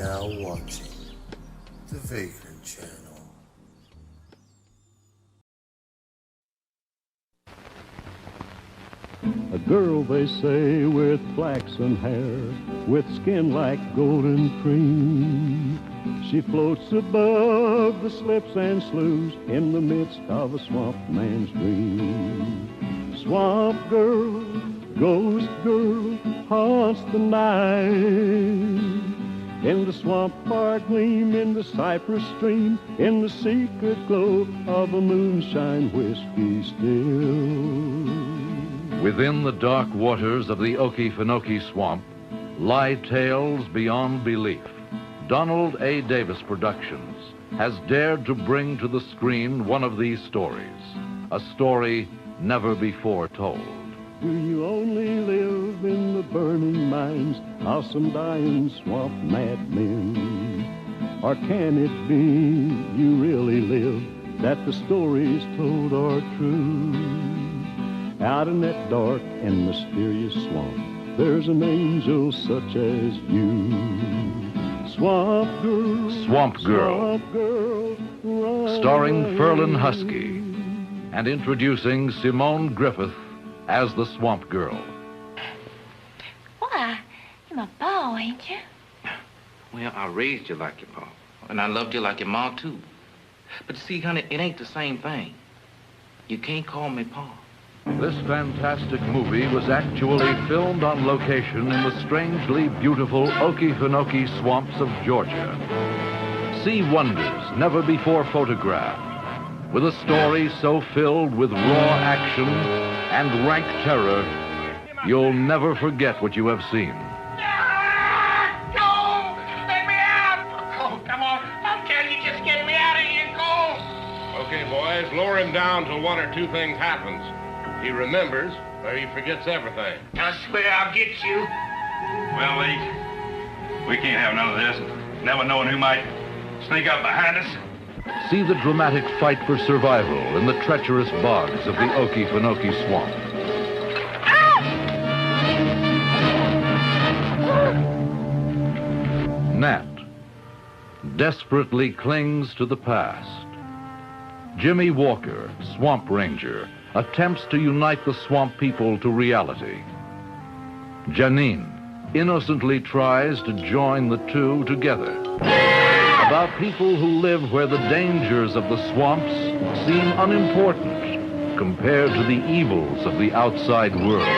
now watching the Vagrant channel. A girl, they say, with flaxen hair, with skin like golden cream. She floats above the slips and sloughs in the midst of a swamp man's dream. Swamp girl, ghost girl, haunts the night. In the swamp fire gleam, in the cypress stream, in the secret glow of a moonshine whiskey still. Within the dark waters of the Okefenokee Swamp lie tales beyond belief. Donald A. Davis Productions has dared to bring to the screen one of these stories, a story never before told. Do you only live in the burning minds of some dying swamp madmen? Or can it be you really live, that the stories told are true? Out in that dark and mysterious swamp, there's an angel such as you. Swamp Girl, Swamp Girl, Swamp Girl, starring Ferlin Husky and introducing Simone Griffith as the Swamp Girl. Why, you're my pa, ain't you? Well, I raised you like your pa, and I loved you like your ma, too. But see, honey, it ain't the same thing. You can't call me pa. This fantastic movie was actually filmed on location in the strangely beautiful Okefenokee swamps of Georgia. See wonders never before photographed, with a story so filled with raw action and rank terror, you'll never forget what you have seen. Cole! Let me out! Oh, come on. How can you just get me out of here, Cole? Okay, boys, lower him down till one or two things happens. He remembers, or he forgets everything. I swear I'll get you. Well, Lee, we can't have none of this. Never knowing who might sneak up behind us. See the dramatic fight for survival in the treacherous bogs of the Okefenokee Swamp. Nat desperately clings to the past. Jimmy Walker, Swamp Ranger, attempts to unite the swamp people to reality. Janine innocently tries to join the two together. About people who live where the dangers of the swamps seem unimportant compared to the evils of the outside world.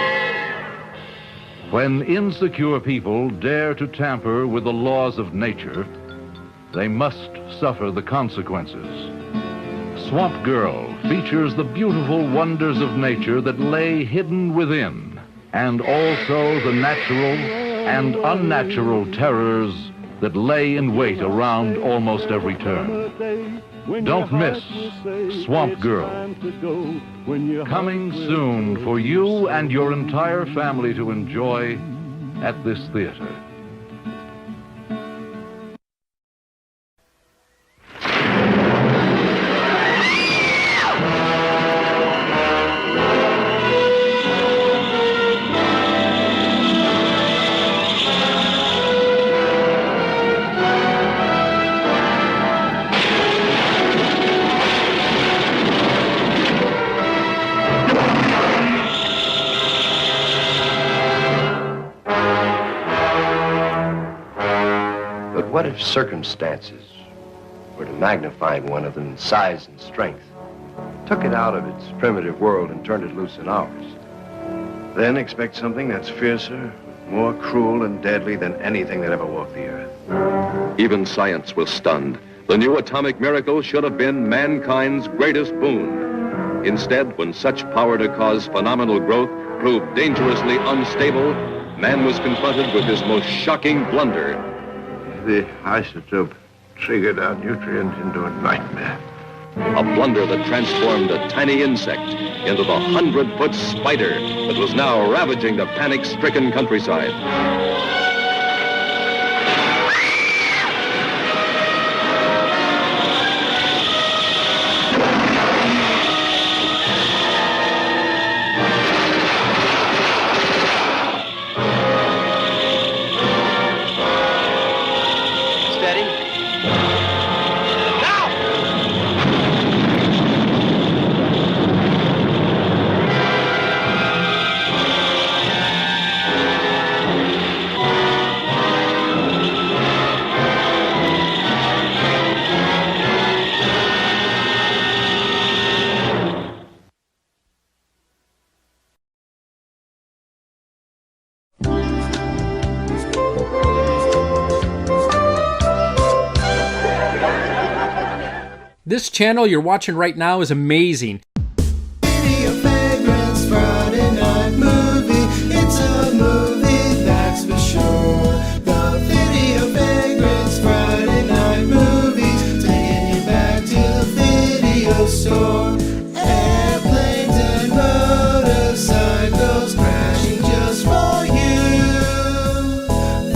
When insecure people dare to tamper with the laws of nature, they must suffer the consequences. Swamp Girl features the beautiful wonders of nature that lay hidden within, and also the natural and unnatural terrors that lay in wait around almost every turn. Don't miss Swamp Girl. Coming soon for you and your entire family to enjoy at this theater. What if circumstances were to magnify one of them in size and strength, took it out of its primitive world and turned it loose in ours? Then expect something that's fiercer, more cruel and deadly than anything that ever walked the earth. Even science was stunned. The new atomic miracle should have been mankind's greatest boon. Instead, when such power to cause phenomenal growth proved dangerously unstable, man was confronted with his most shocking blunder. The isotope triggered our nutrient into a nightmare. A blunder that transformed a tiny insect into the 100-foot spider that was now ravaging the panic-stricken countryside. This channel you're watching right now is amazing. Video Vagrants Friday night movie. It's a movie, that's for sure. The Video Vagrants Friday night movie, taking you back to the video store. Airplanes and motorcycles crashing just for you.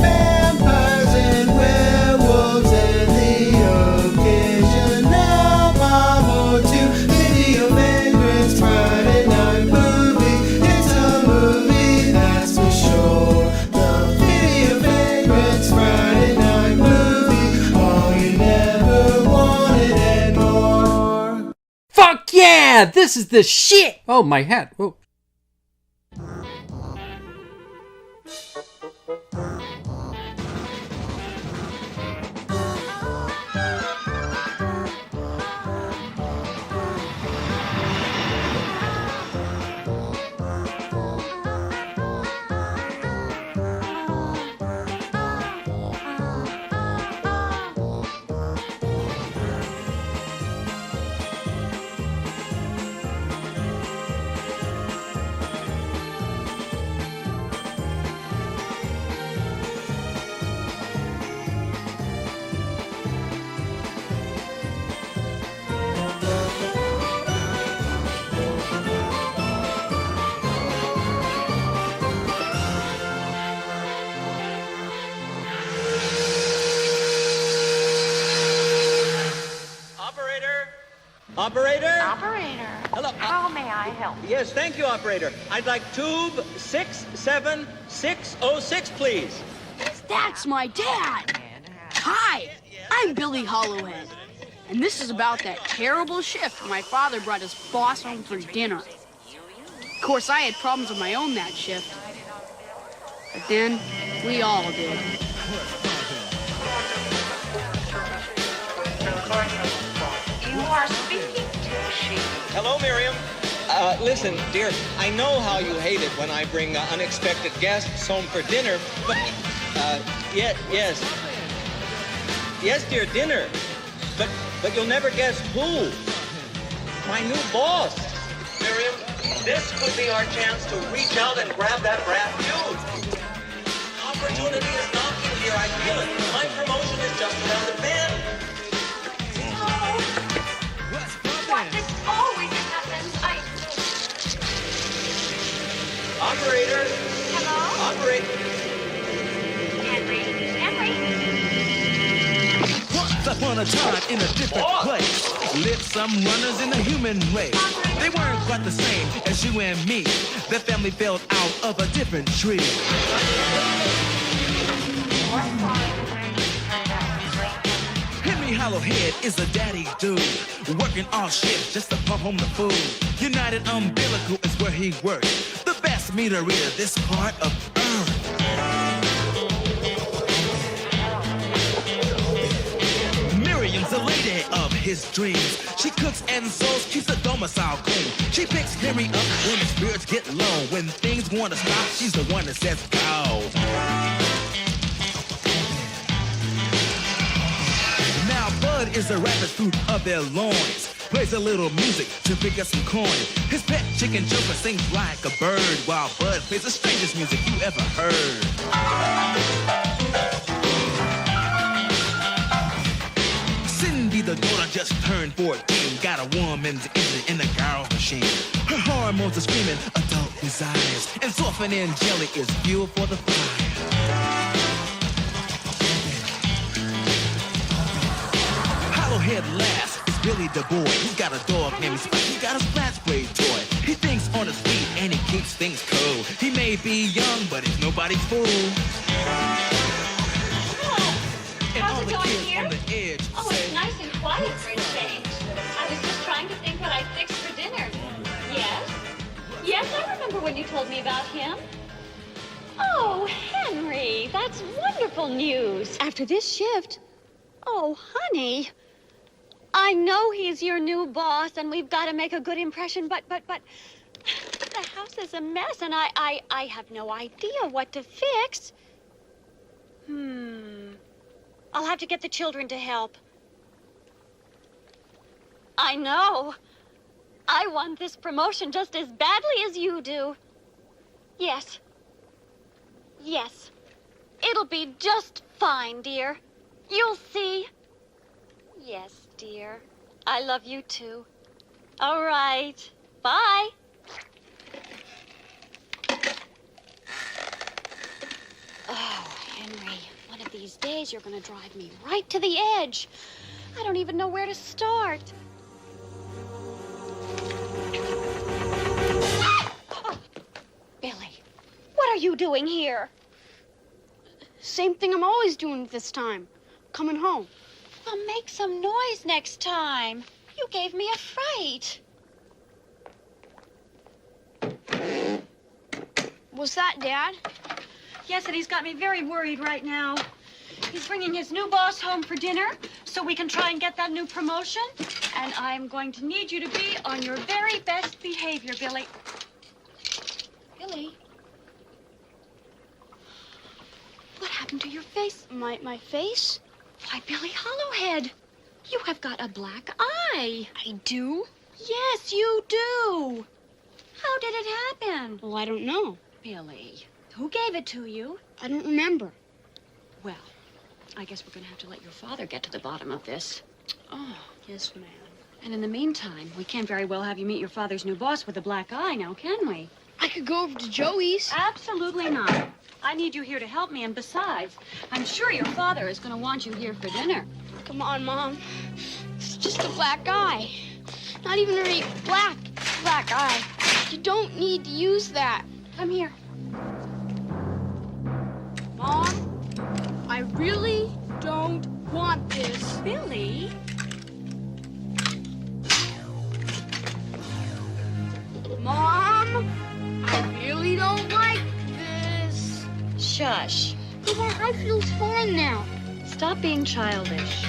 Vampires and werewolves and the occasional mom or two. Video Vagrants Friday night movie. It's a movie, that's for sure. The Video Vagrants Friday night movie. All you never wanted and more. Fuck yeah! This is the shit! Oh, my hat. Oh. Operator? Operator. Hello. How may I help? Yes, thank you, operator. I'd like tube 67606, please. That's my dad. Hi, I'm Billy Hollowhead. And this is about that terrible shift my father brought his boss home for dinner. Of course, I had problems of my own that shift. But then, we all did. You are speaking to she. Hello, Miriam. Listen, dear, I know how you hate it when I bring unexpected guests home for dinner, but, yes. Yes, dear, dinner. But you'll never guess who. My new boss. Miriam, this could be our chance to reach out and grab that brat feud. Opportunity is knocking here, I feel it. My promotion is just around the bend. What? This always happens. Operator. Hello? Operator. Henry. Once upon a time in a different place lived some runners in the human race. They weren't quite the same as you and me. Their family fell out of a different tree. Henry Hollowhead is a daddy dude, working all shifts just to pump home the food. United Umbilical is where he works. The best meter reader this part of Earth. Miriam's the lady of his dreams. She cooks and sews, keeps the domicile clean. She picks Henry up when his spirits get low. When things want to stop, she's the one that says go. Now Bud is the rapid fruit of their loins. Plays a little music to pick up some coin. His pet chicken Joker sings like a bird, while Bud plays the strangest music you ever heard. Cindy the daughter just turned 14. Got a woman's engine in a girl's machine. Her hormones are screaming adult desires, and softening jelly is fuel for the fire. Hollowhead laughs. It's Billy the boy. He's got a dog named Spike. He got a splat spray toy. He thinks on his feet and he keeps things cool. He may be young, but he's nobody's fool. How's it going here? On the edge Oh, it's nice and quiet for a change. I was just trying to think what I'd fix for dinner. Yes? Yes, I remember when you told me about him. Oh, Henry, that's wonderful news. After this shift? Oh, honey. I know he's your new boss, and we've got to make a good impression, but the house is a mess, and I have no idea what to fix. I'll have to get the children to help. I know. I want this promotion just as badly as you do. Yes. Yes. It'll be just fine, dear. You'll see. Yes, dear. I love you too. All right. Bye. Oh, Henry, one of these days you're going to drive me right to the edge. I don't even know where to start. Oh, Billy, what are you doing here? Same thing I'm always doing this time. Coming home. Well, make some noise next time. You gave me a fright. Was that Dad? Yes, and he's got me very worried right now. He's bringing his new boss home for dinner so we can try and get that new promotion. And I'm going to need you to be on your very best behavior, Billy. Billy? What happened to your face? My face? Why, Billy Hollowhead, you have got a black eye. I do? Yes, you do. How did it happen? Well, I don't know. Billy, who gave it to you? I don't remember. Well, I guess we're going to have to let your father get to the bottom of this. Oh, yes, ma'am. And in the meantime, we can't very well have you meet your father's new boss with a black eye now, can we? I could go over to Joey's. Absolutely not. I need you here to help me, and besides, I'm sure your father is going to want you here for dinner. Come on, Mom. It's just a black eye. Not even a really black eye. You don't need to use that. Come here. Mom, I really don't want this. Billy? Mom, I really don't like this. Shush. But my eye feels fine now. Stop being childish.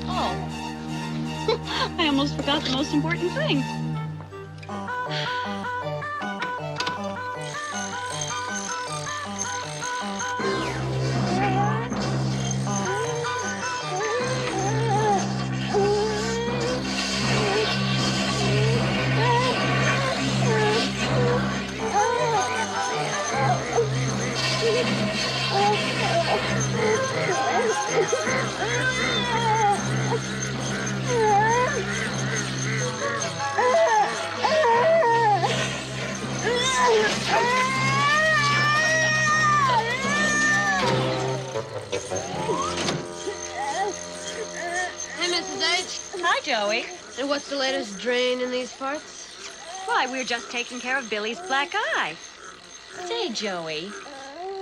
Oh. I almost forgot the most important thing. Hey, Mrs. H. Hi, Joey. And what's the latest drain in these parts? Why, we're just taking care of Billy's black eye. Say, Joey,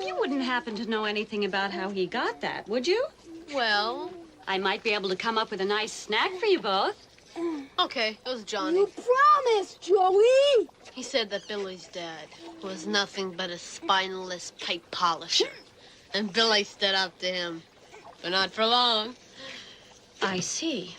you wouldn't happen to know anything about how he got that, would you? Well, I might be able to come up with a nice snack for you both. okay, it was Johnny. You promised, Joey! He said that Billy's dad was nothing but a spineless pipe polisher. And Billy stood up to him. But not for long. I see.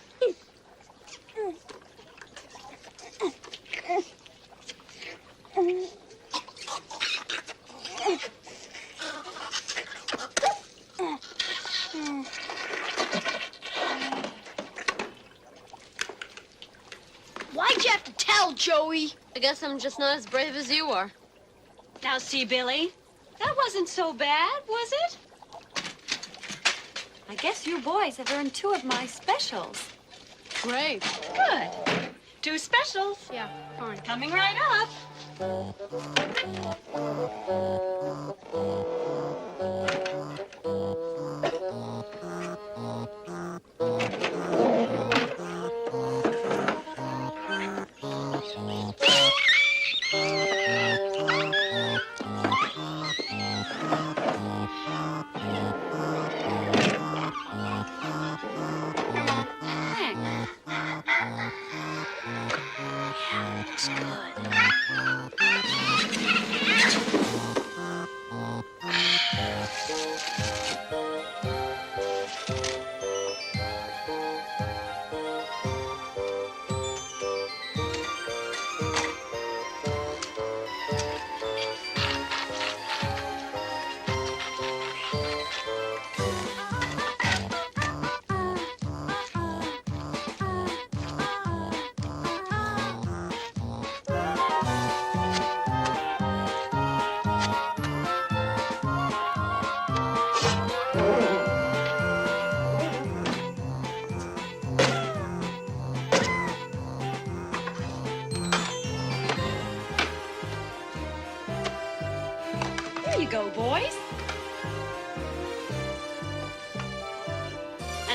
Why'd you have to tell, Joey? I guess I'm just not as brave as you are. Now, see, Billy, that wasn't so bad, was it? I guess you boys have earned 2 of my specials. Great. Good. 2 specials. Yeah, fine. Coming right up.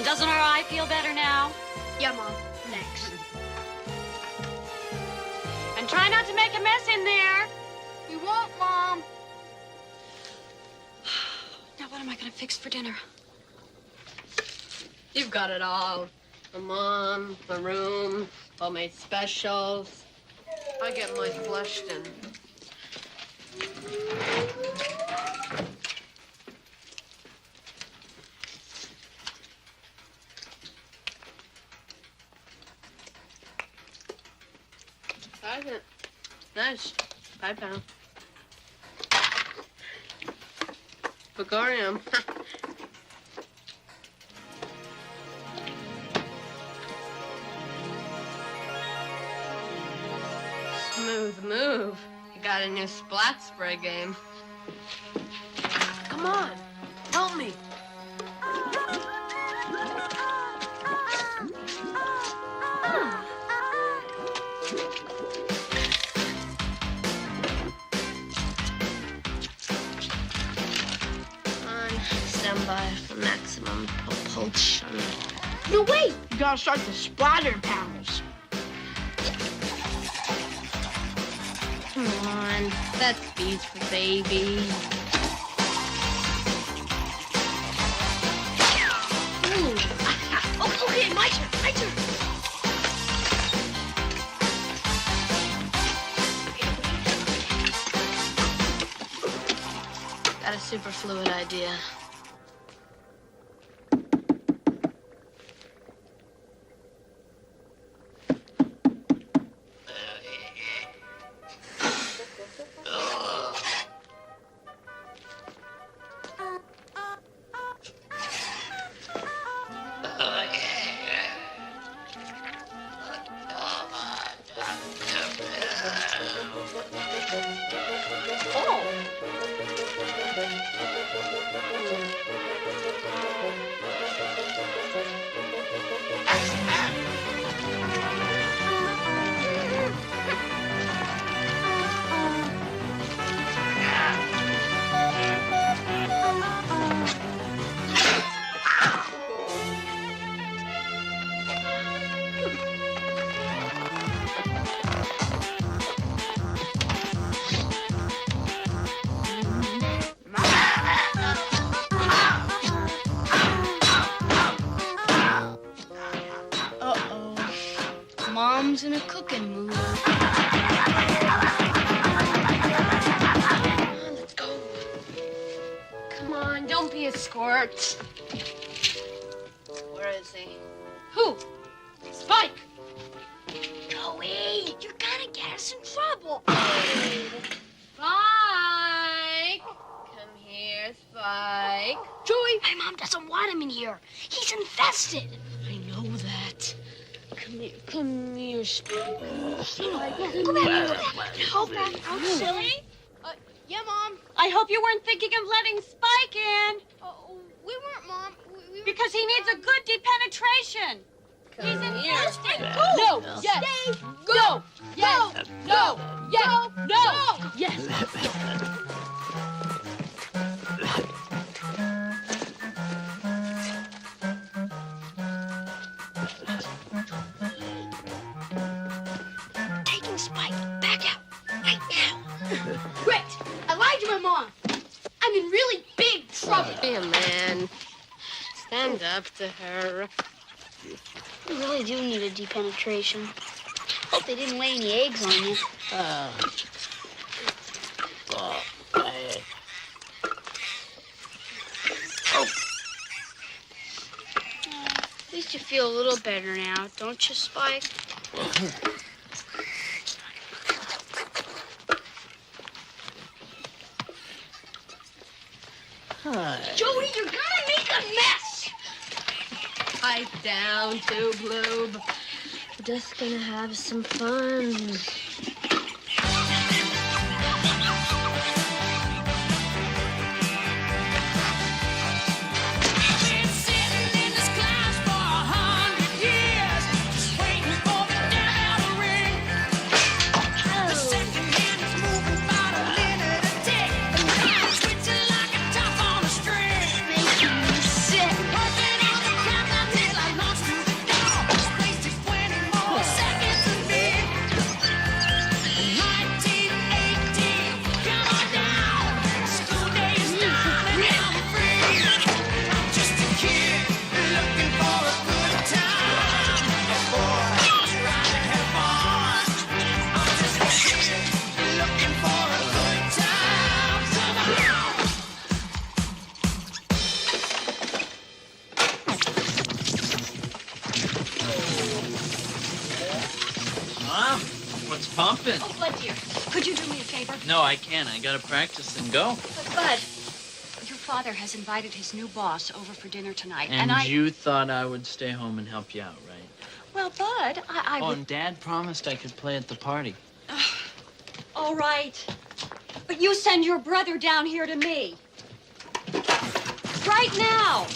And doesn't our eye feel better now? Yeah, Mom. Thanks. And try not to make a mess in there. We won't, Mom. Now what am I gonna fix for dinner? You've got it all. A mom, a room, all my specials. I get mine flushed in. Nice. £5. Vagarium. Smooth move. You got a new splat spray game. Come on, help me. Stand by for maximum propulsion. No, wait! You gotta start the splatter panels. Come on, that's beats for baby. Ooh. Oh, okay, my turn, my turn. Got a super fluid idea. Mom's in a cooking mood. Let's go. Come on, don't be a squirt. Where is he? Who? Spike! Joey, you're gonna get us in trouble. Spike! Come here, Spike. Joey, my mom doesn't want him in here. He's infested. I know that. Come here, Spike. Go back. Help back out, silly. Yeah, Mom. I hope you weren't thinking of letting Spike in. We weren't, Mom. Because he needs a good depenetration. He's infested. No. Yes. Stay. Go. Yes. No. Yes. No. Yes. Taking Spike back out right now. Great. I lied to my mom. I'm in really big trouble. Be a man. Stand up to her. You really do need a depenetration. Hope they didn't lay any eggs on you. At least you feel a little better now, don't you, Spike? Jody, you're gonna make a mess! Pipe down, Tube Lube. We're just gonna have some fun. Making me sick. it's pumping. Oh, Bud, dear, could you do me a favor? No, I can't. I gotta practice and go. But, Bud, your father has invited his new boss over for dinner tonight, And I... you thought I would stay home and help you out, right? Well, Bud, I Oh, would... and Dad promised I could play at the party. All right. But you send your brother down here to me. Right now.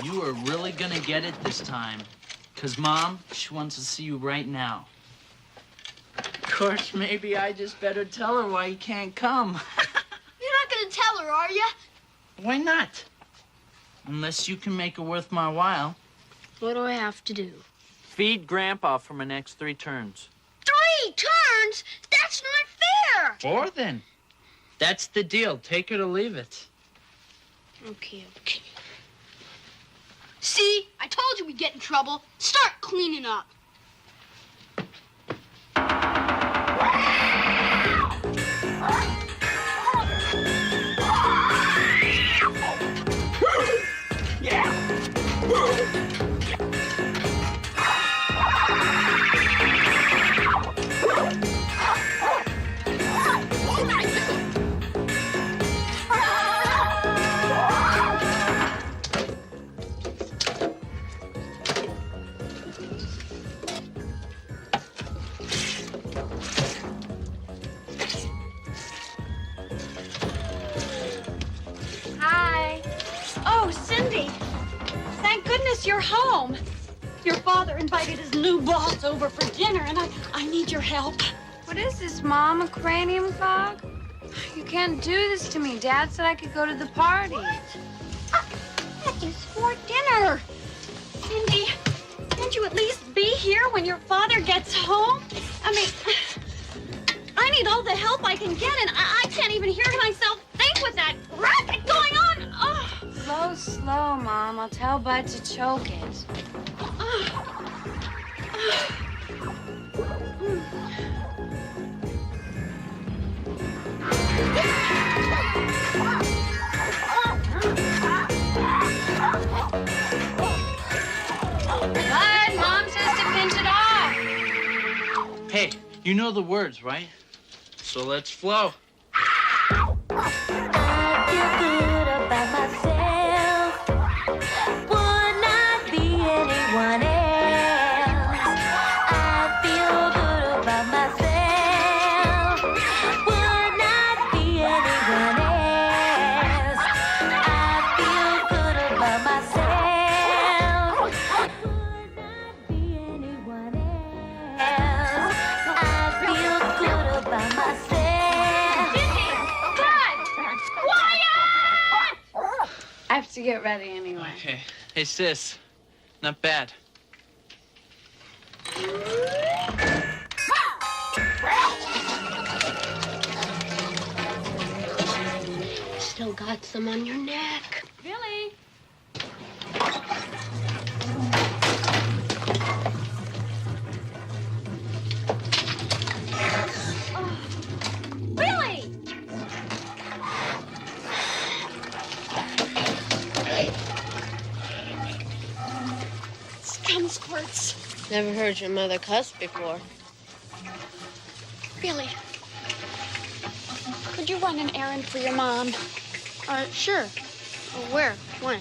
You are really gonna get it this time. 'Cause Mom, she wants to see you right now. Of course, maybe I just better tell her why you can't come. You're not gonna tell her, are you? Why not? Unless you can make it worth my while. What do I have to do? Feed Grandpa for my next 3 turns. 3 turns? That's not fair! 4 then. That's the deal. Take it or leave it. Okay. See? I told you we'd get in trouble. Start cleaning up. Hi. Oh, Cindy. Thank goodness you're home. Your father invited his new boss over for dinner, and I need your help. What is this, Mom? A cranium fog? You can't do this to me. Dad said I could go to the party. That is for dinner. Cindy, can't you at least be here when your father gets home? I mean, I need all the help I can get, and I can't even hear myself think with that racket going on. Oh. Slow, Mom. I'll tell Bud to choke it. Bud, Mom says to pinch it off. Hey, you know the words, right? So let's flow. I have to get ready anyway. Okay. Hey, sis. Not bad. Still got some on your neck. Billy. Billy! Scum squirts. Never heard your mother cuss before. Billy, could you run an errand for your mom? Sure. Where? When?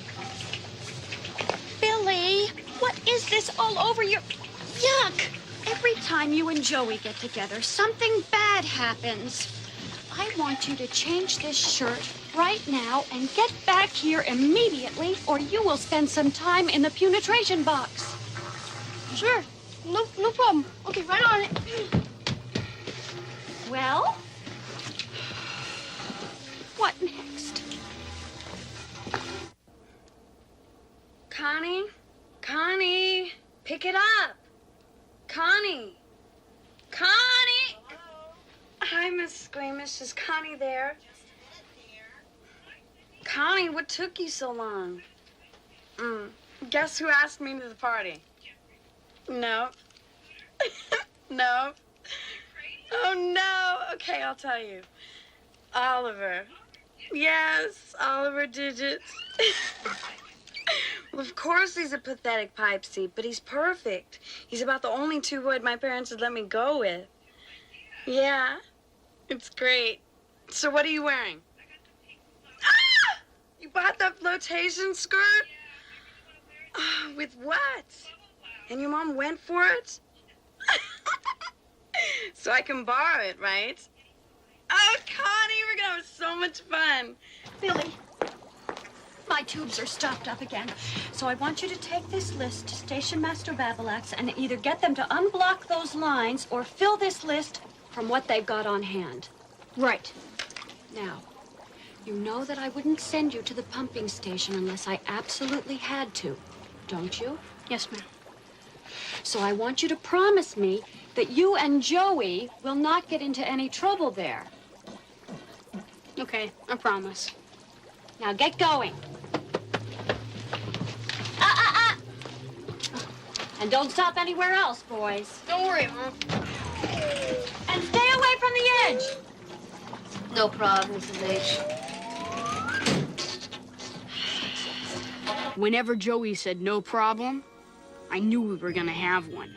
Billy, what is this all over your... Yuck! Every time you and Joey get together, something bad happens. I want you to change this shirt right now and get back here immediately, or you will spend some time in the punitration box. Sure. No problem. Okay, right on it. Well? What next? Connie? Pick it up. Connie. Connie! Hi, Miss Squeamish. Is Connie there? Connie, what took you so long? Guess who asked me to the party? No. No. Oh, no. Okay, I'll tell you. Oliver. Yes, Oliver Digits. Well, of course he's a pathetic pipe seat, but he's perfect. He's about the only two-wood my parents would let me go with. Yeah, it's great. So what are you wearing? Ah! You bought that flotation skirt? Oh, with what? And your mom went for it? So I can borrow it, right? Oh, Connie, we're gonna have so much fun. Billy, my tubes are stopped up again. So I want you to take this list to Station Master Babilax and either get them to unblock those lines or fill this list from what they've got on hand. Right. Now, you know that I wouldn't send you to the pumping station unless I absolutely had to, don't you? Yes, ma'am. So I want you to promise me that you and Joey will not get into any trouble there. Okay, I promise. Now get going. And don't stop anywhere else, boys. Don't worry, Mom. And stay away from the edge. No problem, Mrs. H. Whenever Joey said no problem, I knew we were gonna have one.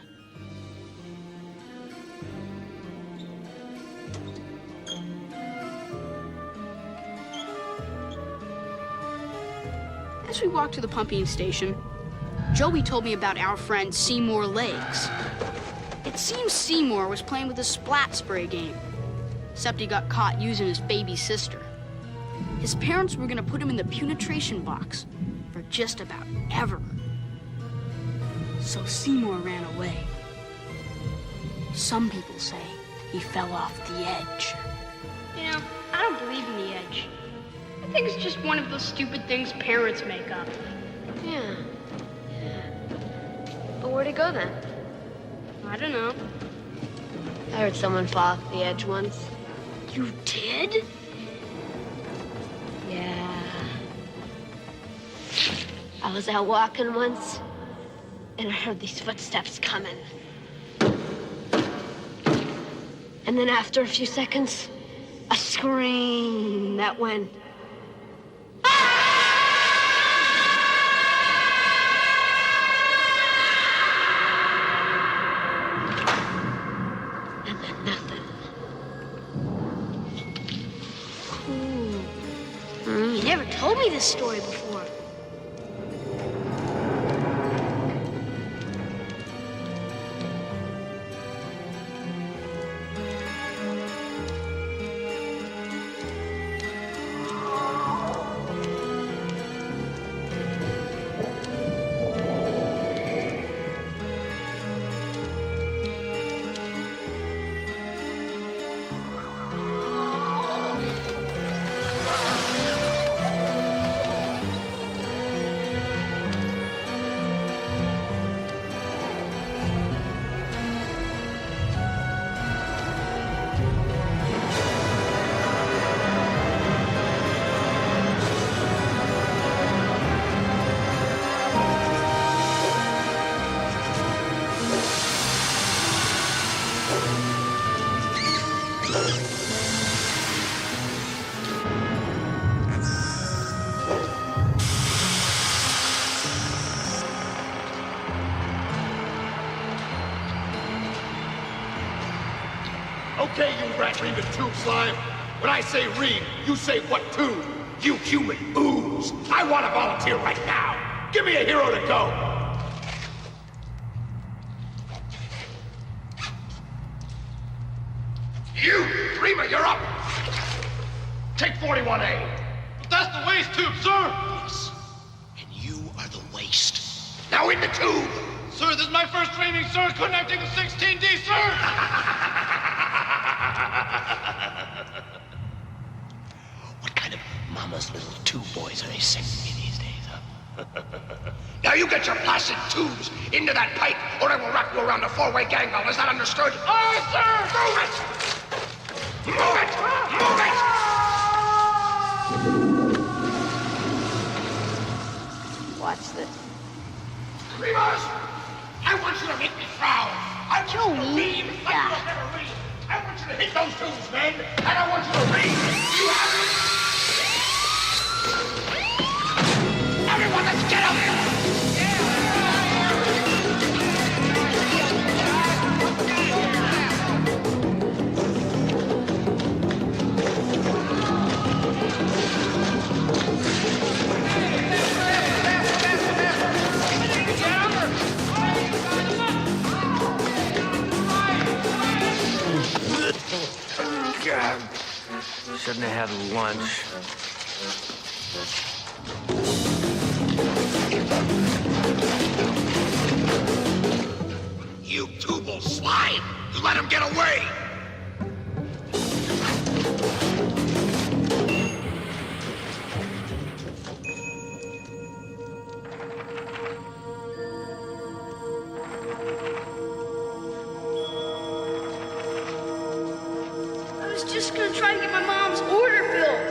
As we walked to the pumping station, Joey told me about our friend Seymour Legs. It seems Seymour was playing with a splat spray game, except he got caught using his baby sister. His parents were gonna put him in the punitration box for just about ever. So Seymour ran away. Some people say he fell off the edge. You know, I don't believe in the edge. I think it's just one of those stupid things parents make up. Yeah. But where'd he go then? I don't know. I heard someone fall off the edge once. You did? Yeah. I was out walking once, and I heard these footsteps coming. And then after a few seconds, a scream that went. And then nothing. Cool. You never told me this story before. Okay, you rat-ringed tube slime. When I say read, you say what tube? You human ooze. I want to volunteer right now. Give me a hero to go. You, Rima, you're up. Take 41A. That's the waste tube, sir. Yes. And you are the waste. Now in the tube. Sir, this is my first training, sir. Couldn't I take a 16D, sir? What kind of mama's little tube boys are they sending me these days, huh? Now you get your plastic tubes into that pipe, or I will wrap you around a four-way gang bell. Is that understood? Aye, sir! Move it! Move it! Move it! Watch this. Remus! I want you to make me proud. I want you to read like you have never read. I want you to hit those tubes, man. And I want you to read. You have it? Everyone, let's get up here! God, shouldn't have had lunch. You tubal slime! You let him get away! I was just gonna try and get my mom's order filled.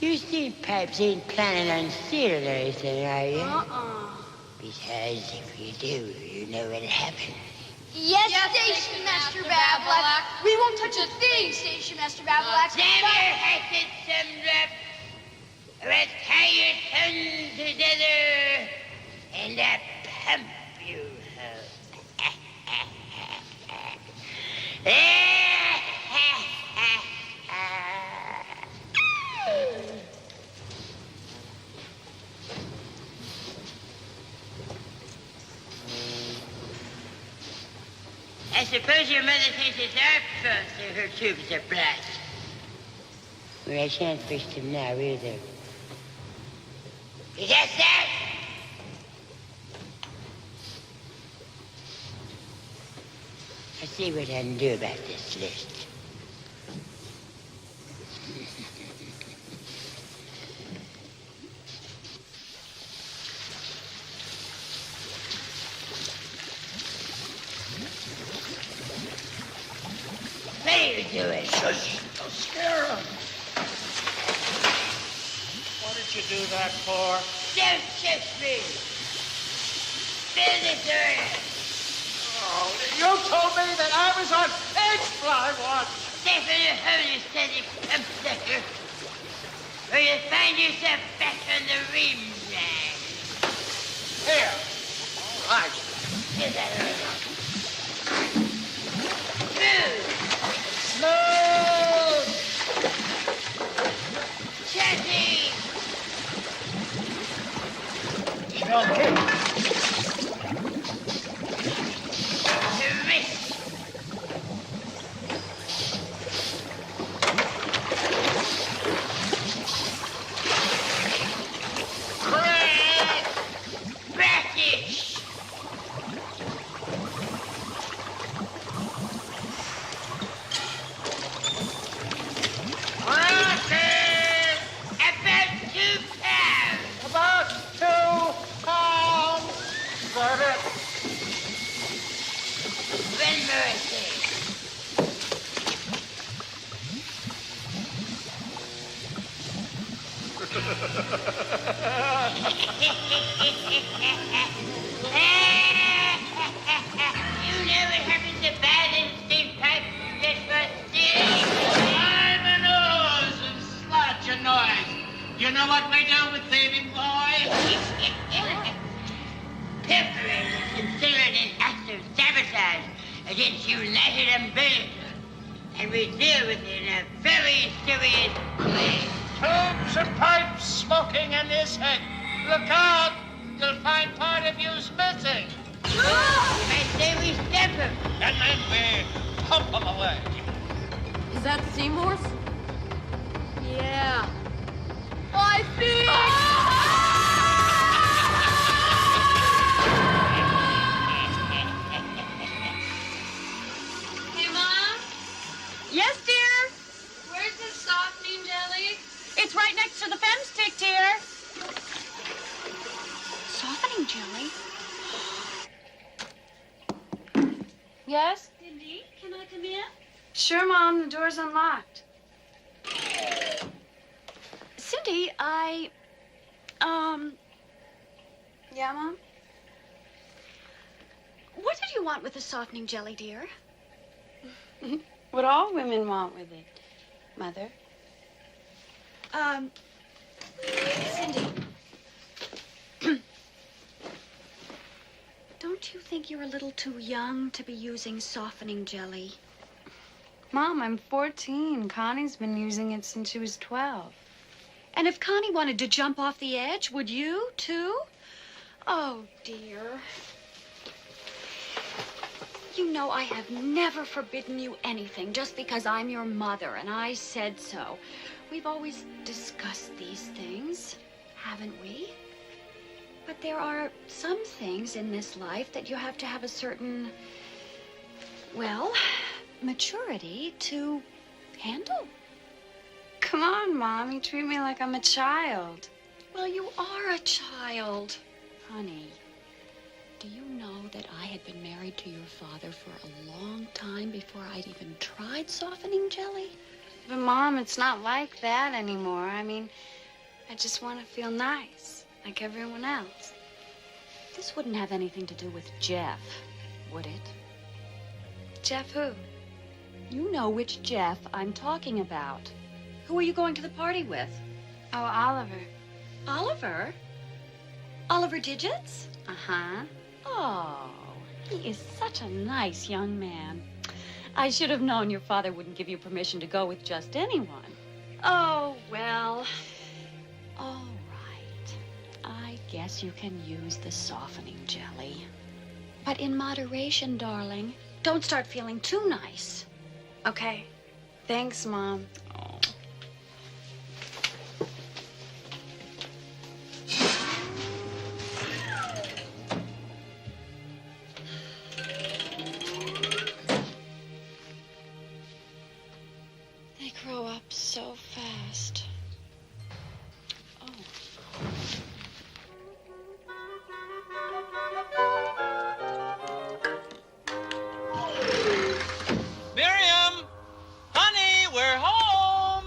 You see, Pipes ain't planning on stealing anything, are you? Uh-uh. Because if you do, you know what'll happen. Yes, Station Master Bablack. We won't touch a thing, Station Master Bablack. Damn your hatchet, Sumdrop. Let's tie your tongues together and pump you. I suppose your mother thinks it's our fault that her tubes are blocked. Well, I shan't fix them now, either. You get that? I'll see what I can do about this list. What are you doing? Shush! Don't scare him. What did you do that for? Don't shush me. Fill this order. Oh, you told me that I was on H-Fly once. Definitely hold yourself, you computer. Or you'll find yourself back on the rim line. Here. All right. Get that order. Smooth! Chatty! Smell Brackish! About 2 pounds. Serve it. One more thing. You know what happens to bad instinct types just for stealing? I'm a nose and slot your noise. You know what we do with thieving, boy? Pilfering is considered an act of sabotage against United Umbilical, and we deal with it in a very serious way. Tubes and pipes smoking in this head. Look out! You'll find part of you's missing. I say we step him. And then we pump them away. Is that Seymour's? Yeah. I think... Hey, Mom? Yes, dear? Where's the softening jelly? It's right next to the femstick, dear. Softening jelly? Yes? Cindy, can I come in? Sure, Mom. The door's unlocked. Cindy, Yeah, Mom? what did you want with the softening jelly, dear? What all women want with it, Mother. Cindy. Don't you think you're a little too young to be using softening jelly? Mom, I'm 14. Connie's been using it since she was 12. And if Connie wanted to jump off the edge, would you, too? Oh, dear. You know I have never forbidden you anything just because I'm your mother and I said so. We've always discussed these things, haven't we? But there are some things in this life that you have to have a certain, well, maturity to handle. Come on, Mom. You treat me like I'm a child. Well, you are a child. Honey, do you know that I had been married to your father for a long time before I'd even tried softening jelly? But, Mom, it's not like that anymore. I mean, I just want to feel nice, like everyone else. This wouldn't have anything to do with Jeff, would it? Jeff who? You know which Jeff I'm talking about. Who are you going to the party with? Oh, Oliver. Oliver? Oliver Digits? Uh-huh. Oh, he is such a nice young man. I should have known your father wouldn't give you permission to go with just anyone. Oh, well. All right. I guess you can use the softening jelly. But in moderation, darling. Don't start feeling too nice. Okay. Thanks, Mom. Oh. They grow up so fast. Oh. Miriam! Honey, we're home!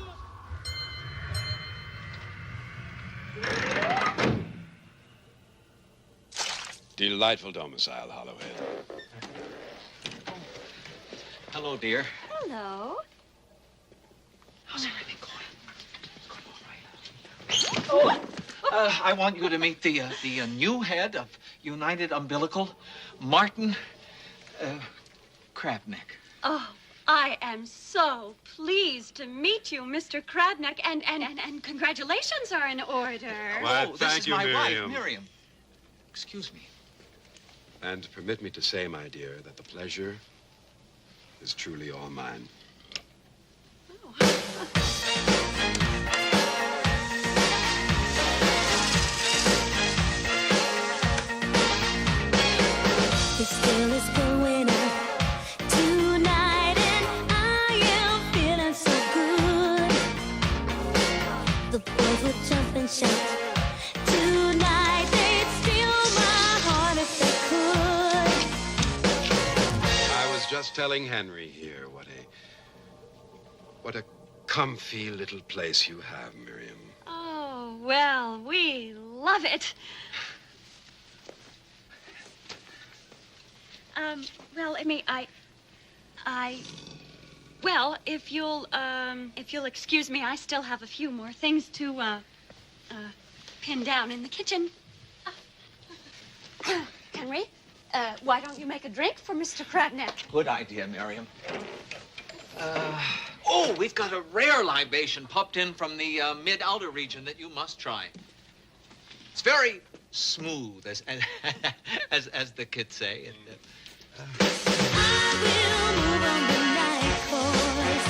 Delightful domicile, Hollowhead. Hello, dear. Hello. How's everything going? I want you to meet the new head of United Umbilical, Martin Krabnick. Oh, I am so pleased to meet you, Mr. Krabnick, and congratulations are in order. Why, This thank is you, my Miriam. wife, Miriam. Excuse me. And permit me to say, my dear, that the pleasure is truly all mine. The still is going up tonight, and I am feeling so good. The boys will jump and shout tonight. They'd steal my heart if they could. I was just telling Henry here what a comfy little place you have, Miriam. Oh, well, we love it. Well, well, if you'll excuse me, I still have a few more things to, pin down in the kitchen. Henry, why don't you make a drink for Mr. Krabnick? Good idea, Miriam. Oh, we've got a rare libation popped in from the mid-outer region that you must try. It's very smooth, as the kids say. I will move on the night, boys.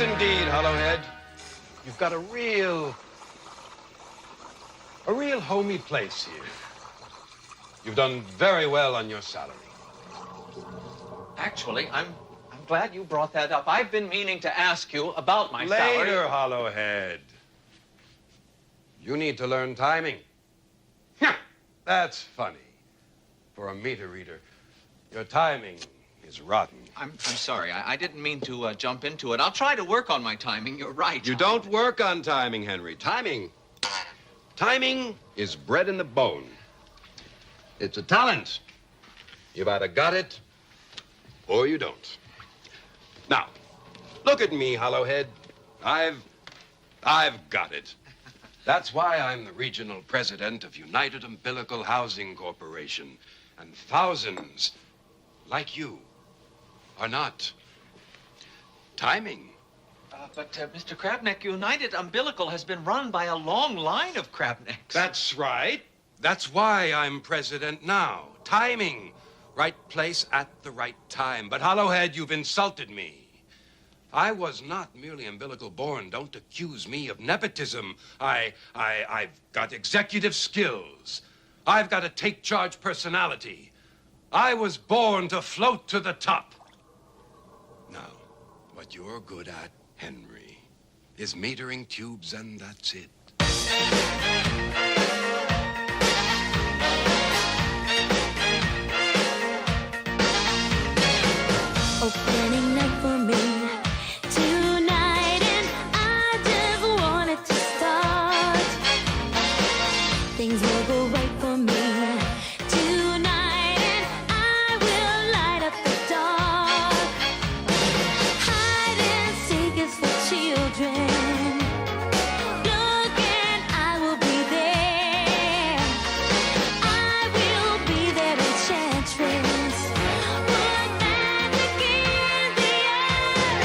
Yes, indeed, Hollowhead. You've got a real homey place here. You've done very well on your salary. Actually, I'm glad you brought that up. I've been meaning to ask you about my salary. Later, Hollowhead. You need to learn timing. That's funny. For a meter reader, your timing is rotten. I'm sorry. I didn't mean to jump into it. I'll try to work on my timing. You're right. You don't work on timing, Henry. Timing is bred in the bone. It's a talent. You've either got it or you don't. Now, look at me, Hollowhead. I've got it. That's why I'm the regional president of United Umbilical Housing Corporation. And thousands like you are not. Timing. But, Mr. Krabnick, United Umbilical has been run by a long line of Krabnicks. That's right. That's why I'm president now. Timing. Right place at the right time. But, Hollowhead, you've insulted me. I was not merely umbilical born. Don't accuse me of nepotism. I've got executive skills. I've got a take-charge personality. I was born to float to the top. Now, what you're good at, Henry, is metering tubes, and that's it. Opening night for me tonight, and I just want it to start. Things will go right for me tonight, and I will light up the dark. Hide and seek is for children. Look and I will be there. I will be their enchantress. What magic in the air.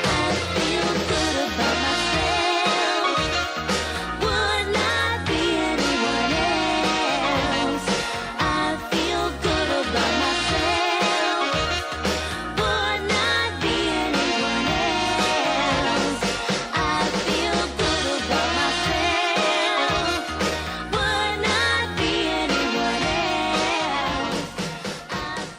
I feel good about myself. Would not be anyone else. I feel good about myself. Would not be anyone else. I feel good about myself. Would not be anyone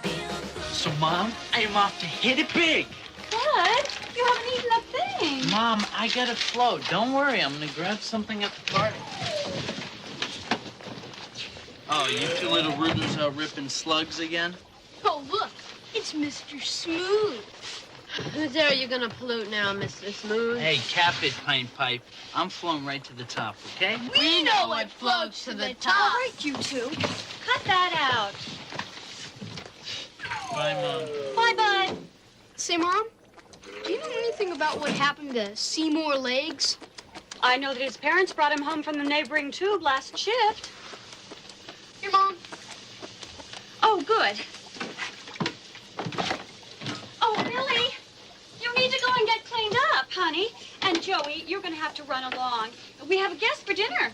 else. So, Mom, I'm off to hit it big. What? You haven't eaten a thing. Mom, I got a float. Don't worry, I'm gonna grab something at the party. Oh, you two little rooters are ripping slugs again? Oh, look, it's Mr. Smooth. Who dare you gonna pollute now, Mr. Smooth? Hey, cap it, Pint Pipe. I'm floating right to the top, okay? We know what floats to the top. All right, you two. Cut that out. Bye, Mom. Bye-bye. Say, Mom, do you know anything about what happened to Seymour Legs? I know that his parents brought him home from the neighboring tube last shift. Your Mom. Oh, good. Oh, Billy, you need to go and get cleaned up, honey. And Joey, you're going to have to run along. We have a guest for dinner.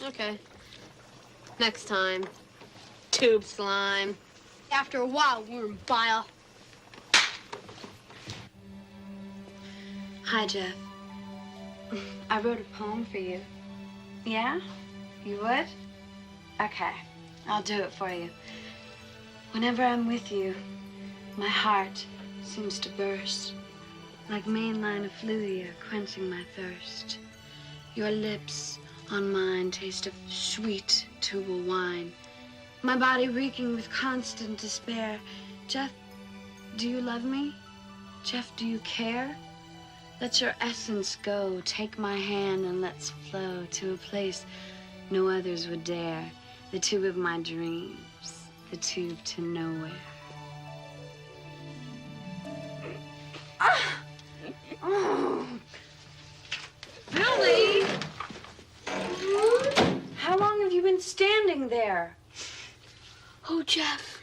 Okay. Next time. Tube slime. After a while, worm bile. Hi, Jeff. I wrote a poem for you. Yeah? You would? Okay, I'll do it for you. Whenever I'm with you, my heart seems to burst, like mainline effluvia quenching my thirst. Your lips on mine taste of sweet tubal wine, my body reeking with constant despair. Jeff, do you love me? Jeff, do you care? Let your essence go, take my hand and let's flow to a place no others would dare. The tube of my dreams, the tube to nowhere. Oh. Billy! How long have you been standing there? Oh, Jeff,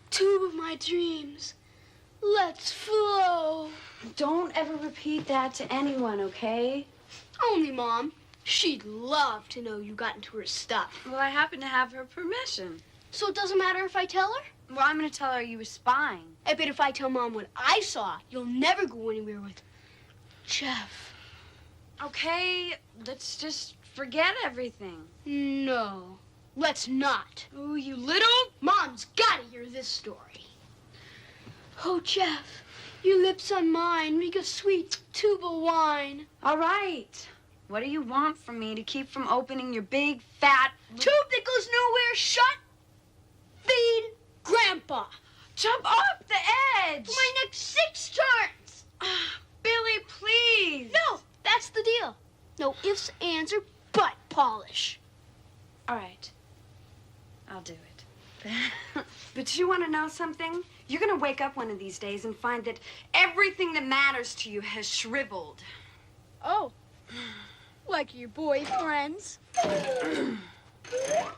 tube of my dreams. Let's flow. Don't ever repeat that to anyone, okay? Only Mom. She'd love to know you got into her stuff. Well, I happen to have her permission. So it doesn't matter if I tell her? Well, I'm going to tell her you were spying. I bet if I tell Mom what I saw, you'll never go anywhere with her. Jeff. Okay, let's just forget everything. No, let's not. Oh, you little... Mom's gotta hear this story. Oh, Jeff, your lips on mine make a sweet tube of wine. All right. What do you want from me to keep from opening your big, fat... Tube that goes nowhere, shut. Feed Grandpa. Jump off the edge. For my next 6 turns. Billy, please. No, that's the deal. No ifs, ands, or butt polish. All right. I'll do it. But you want to know something? You're going to wake up one of these days and find that everything that matters to you has shriveled. Oh, like your boyfriends?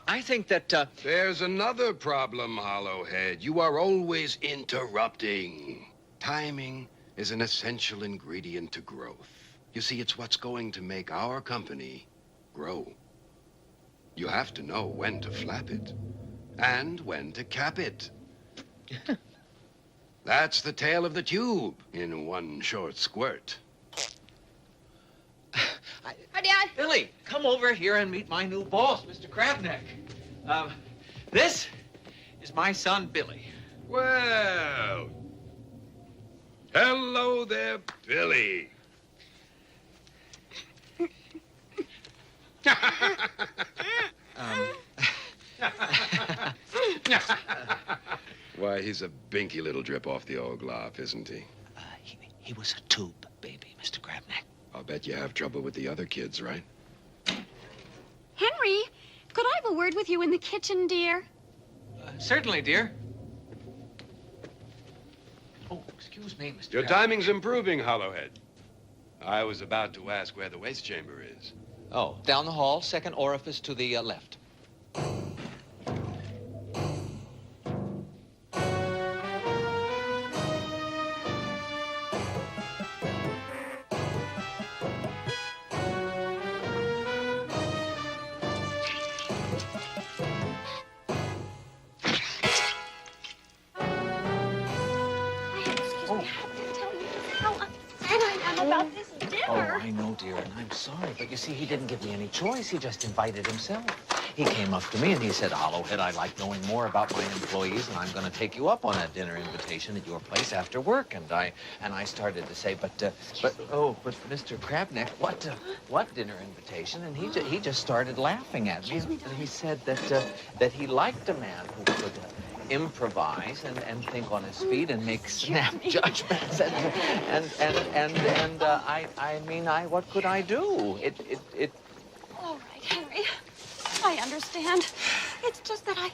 I think that, There's another problem, Hollowhead. You are always interrupting. Timing is an essential ingredient to growth. You see, it's what's going to make our company grow. You have to know when to flap it and when to cap it. That's the tale of the tube in one short squirt. Hi, Dad. Billy, come over here and meet my new boss, Mr. Crabneck. This is my son, Billy. Well, hello there, Billy. Why, he's a binky little drip off the old glove, isn't he? He was a tube baby, Mr. Crabneck. I'll bet you have trouble with the other kids, right? Henry, could I have a word with you in the kitchen, dear? Certainly, dear. Oh, excuse me, Mr. Your Crabneck. timing's improving, Hollowhead. I was about to ask where the waste chamber is. Oh, down the hall, second orifice to the left. About this dinner. Oh, I know, dear, and I'm sorry. But you see, he didn't give me any choice. He just invited himself. He came up to me and he said, Hollowhead, I like knowing more about my employees, and I'm going to take you up on a dinner invitation at your place after work. And I started to say, but Mr. Crabneck, what dinner invitation? And he just started laughing at me. And he said that he liked a man who could improvise and think on his feet and make snap judgments. What could I do? All right, Henry. I understand. It's just that I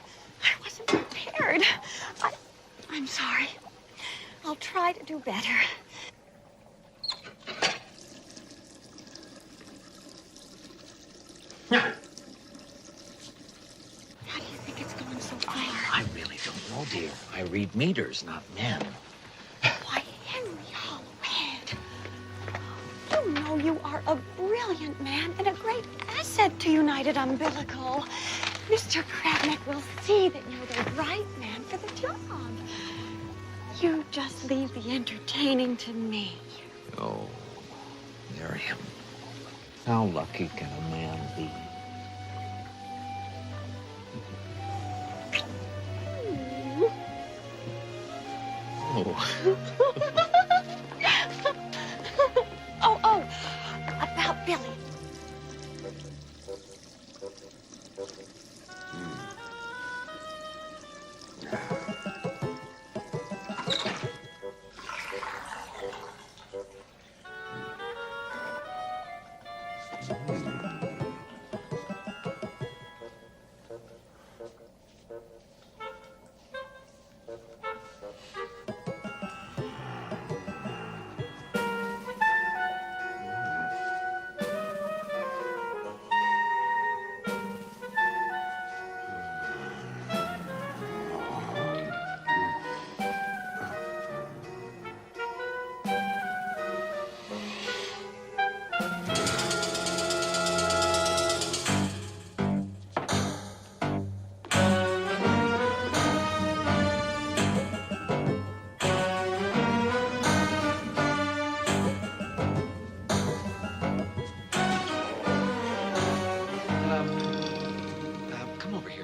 wasn't prepared. I'm sorry. I'll try to do better. How do you think it's going so far? I really don't know, dear. I read meters, not men. Why, Henry Hollowhead, you know you are a brilliant man and a great asset to United Umbilical. Mr. Crabneck will see that you're the right man for the job. You just leave the entertaining to me. Oh, Miriam. How lucky can a man be? Oh. Oh, about Billy.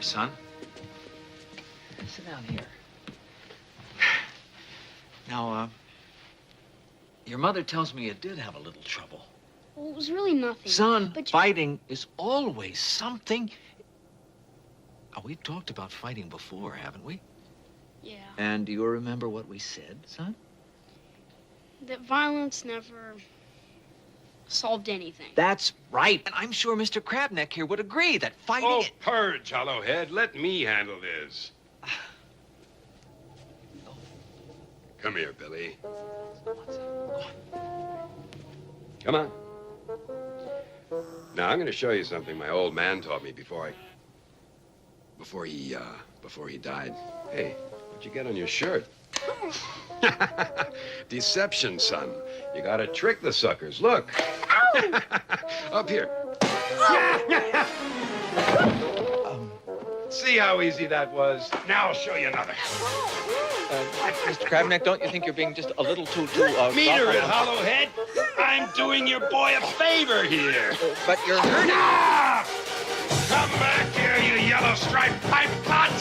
son. Sit down here. Now, your mother tells me you did have a little trouble. Well, it was really nothing. Son, but fighting is always something. Oh, we've talked about fighting before, haven't we? Yeah. And do you remember what we said, son? That violence never solved anything. That's right. And I'm sure Mr. Crabneck here would agree that fighting... Oh, purge, Hollowhead. Let me handle this. Come here, Billy. Come on. Now, I'm going to show you something my old man taught me before he died. Hey, what'd you get on your shirt? Deception, son. You gotta trick the suckers. Look. Up here. See how easy that was? Now I'll show you another. Mr. Crabneck, don't you think you're being just a little too Meter it, Hollowhead. I'm doing your boy a favor here. But you're hurting. Ah! Come back here, you yellow striped pipe pot.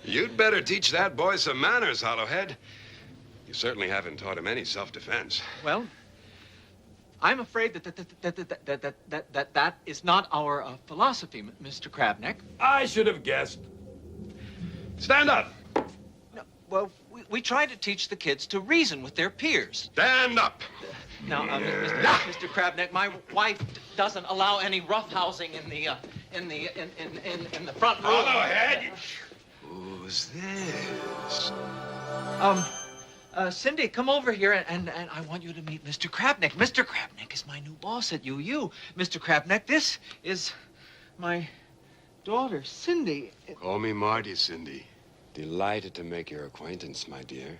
You'd better teach that boy some manners, Hollowhead. You certainly haven't taught him any self-defense. Well, I'm afraid that is not our philosophy, Mr. Crabneck. I should have guessed. Stand up. No, well, we try to teach the kids to reason with their peers. Stand up. Now, Mr. Crabneck, my wife doesn't allow any roughhousing in the front room. Hollowhead. Who's this? Cindy, come over here, and I want you to meet Mr. Crabneck. Mr. Crabneck is my new boss at UU. Mr. Crabneck, this is my daughter, Cindy. Call me Marty, Cindy. Delighted to make your acquaintance, my dear.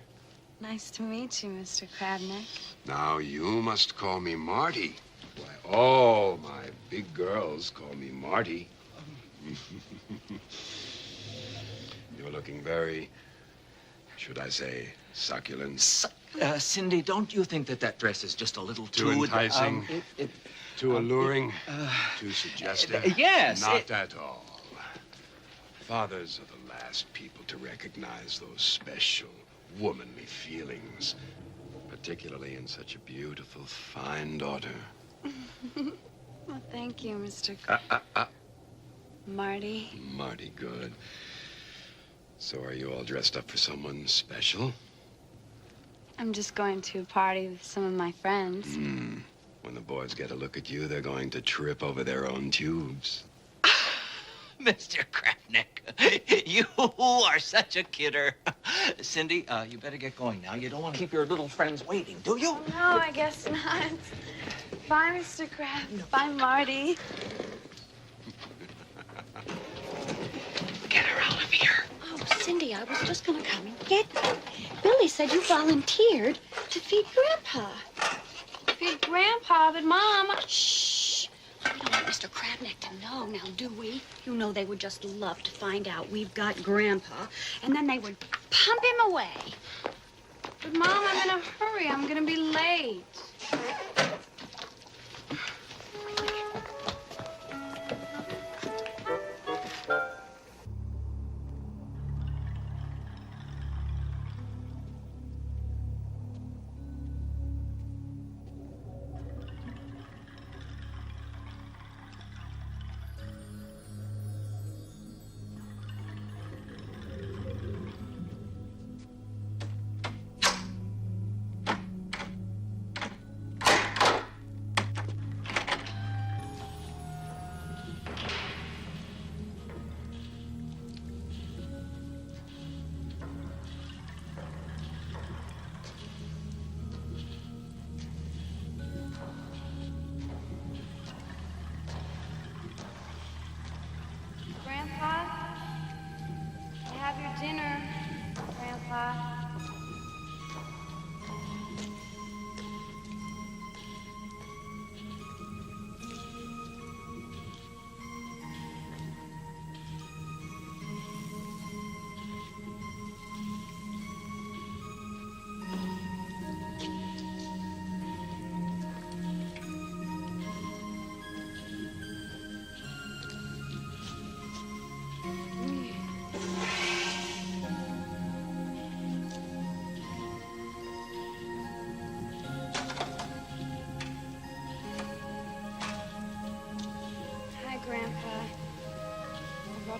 Nice to meet you, Mr. Crabneck. Now, you must call me Marty. Why, all my big girls call me Marty. You're looking very, should I say, succulent. Cindy, don't you think that dress is just a little Too enticing? Too alluring? Too suggestive? Yes. Not at all. Fathers are the last people to recognize those special, womanly feelings, particularly in such a beautiful, fine daughter. Well, thank you, Mr. Marty. Marty, good. So are you all dressed up for someone special? I'm just going to a party with some of my friends. When the boys get a look at you, they're going to trip over their own tubes. Mr. Crabneck, you are such a kidder. Cindy, you better get going now. You don't want to keep your little friends waiting, do you? No, I guess not. Bye, Mr. Crab. Bye, Marty. Get her out of here. Oh, Cindy, I was just gonna come and get you. Billy said you volunteered to feed Grandpa. Feed Grandpa, but Mom... Shh. We don't want Mr. Crabneck to know now, do we? You know they would just love to find out we've got Grandpa, and then they would pump him away. But Mom, I'm in a hurry. I'm gonna be late.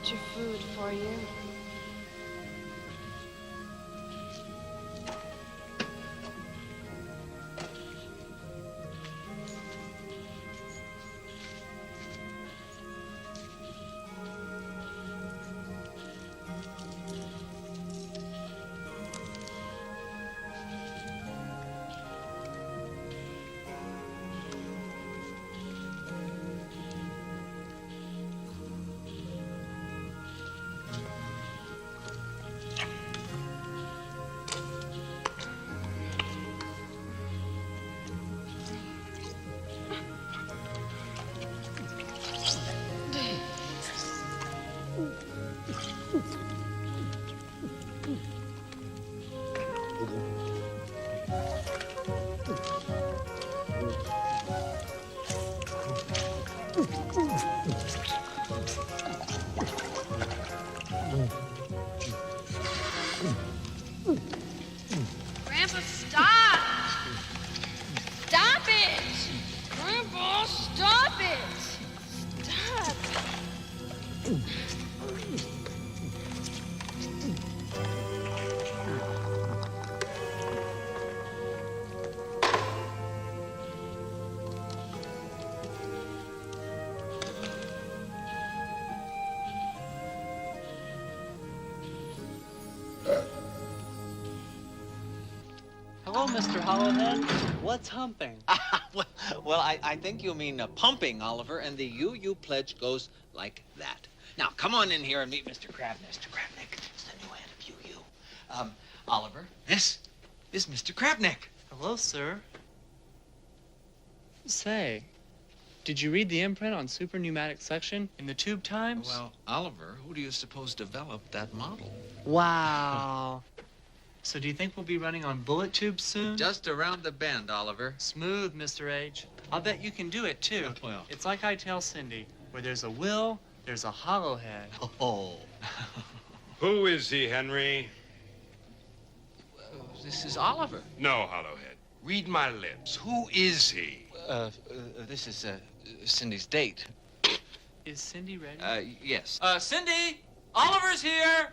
get your food for you. Grandpa, stop! Stop it! Grandpa, stop it! Stop! Hello, Mr. Hollowhead. What's humping? Well, I think you mean pumping, Oliver, and the UU pledge goes like that. Now, come on in here and meet Mr. Krabnick. Mr. Krabnick is the new head of UU. Oliver, this is Mr. Krabnick. Hello, sir. Say, did you read the imprint on superpneumatic suction in the Tube Times? Well, Oliver, who do you suppose developed that model? Wow. So do you think we'll be running on bullet tubes soon? Just around the bend, Oliver. Smooth, Mr. H. I'll bet you can do it, too. Well. It's like I tell Cindy, where there's a will, there's a Hollowhead. Oh. Who is he, Henry? This is Oliver. No, Hollowhead. Read my lips. Who is he? This is Cindy's date. Is Cindy ready? Yes. Cindy! Oliver's here!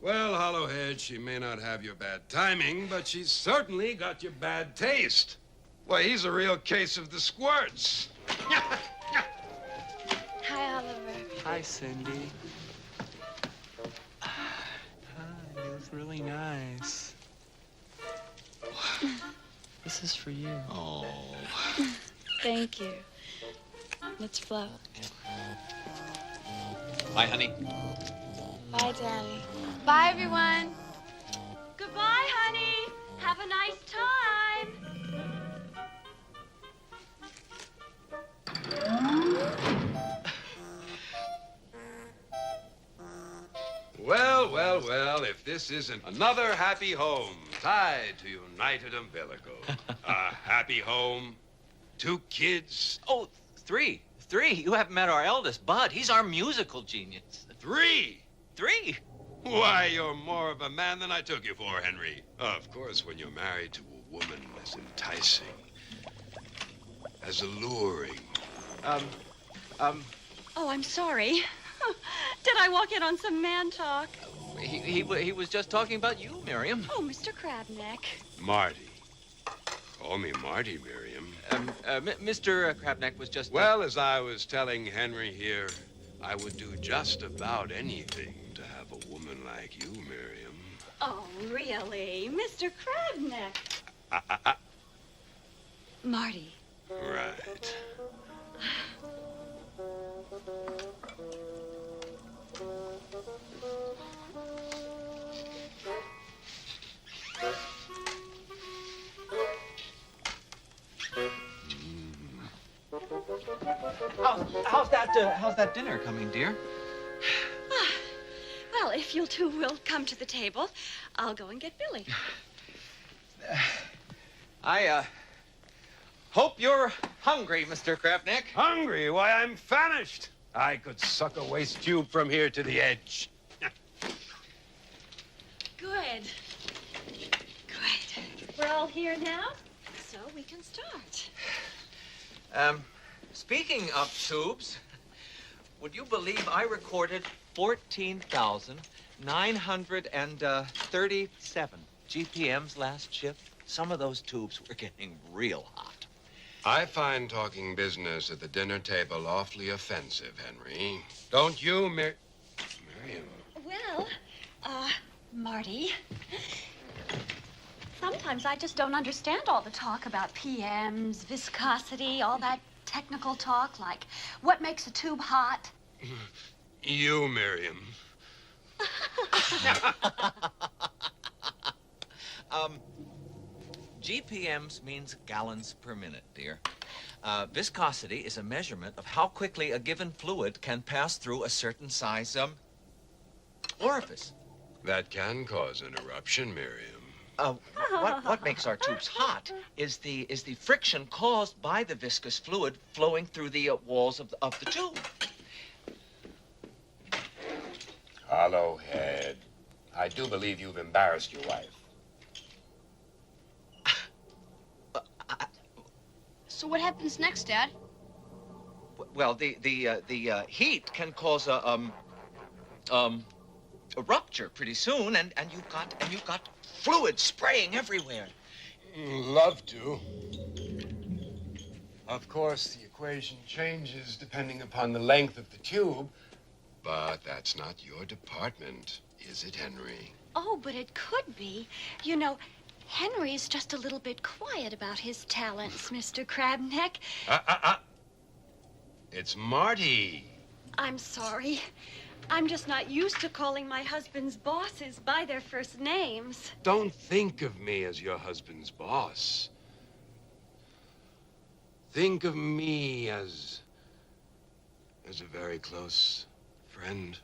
Well, Hollowhead, she may not have your bad timing, but she's certainly got your bad taste. Why, he's a real case of the squirts. Hi, Oliver. Hi, Cindy. Hi, you look really nice. This is for you. Oh. Thank you. Let's float. Bye, honey. Bye, Daddy. Bye, everyone. Goodbye, honey. Have a nice time. Well, if this isn't another happy home tied to United Umbilical. A happy home, 2 kids. Oh, 3. 3. You haven't met our eldest, Bud. He's our musical genius. 3? 3. Why, you're more of a man than I took you for, Henry. Of course, when you're married to a woman as enticing, as alluring. Oh, I'm sorry. Did I walk in on some man talk? He was just talking about you, Miriam. Oh, Mr. Krabnick. Marty. Call me Marty, Miriam. Mr. Krabnick was just... Well, as I was telling Henry here, I would do just about anything to have a woman like you, Miriam. Oh, really? Mr. Krabnick. Marty. Right. How's that dinner coming, dear? Well, if you two will come to the table, I'll go and get Billy. I hope you're hungry, Mr. Krabnick. Hungry? Why, I'm famished. I could suck a waste tube from here to the edge. Good. Good. We're all here now, so we can start. Speaking of tubes, would you believe I recorded 14,937 GPMs last shift. Some of those tubes were getting real hot. I find talking business at the dinner table awfully offensive, Henry. Don't you, Miriam? Well, Marty, sometimes I just don't understand all the talk about PMs, viscosity, all that technical talk, like what makes a tube hot. You, Miriam. GPMs means gallons per minute, dear. Viscosity is a measurement of how quickly a given fluid can pass through a certain size orifice. That can cause an eruption, Miriam. What makes our tubes hot is the friction caused by the viscous fluid flowing through the walls of the tube. Hollowhead, I do believe you've embarrassed your wife. So what happens next, Dad? Well, the heat can cause a rupture pretty soon, and you've got fluid spraying everywhere. Love to. Of course, the equation changes depending upon the length of the tube, but that's not your department, is it, Henry? Oh, but it could be. You know, Henry's just a little bit quiet about his talents, Mr. Crabneck. It's Marty. I'm sorry. I'm just not used to calling my husband's bosses by their first names. Don't think of me as your husband's boss. Think of me as a very close friend.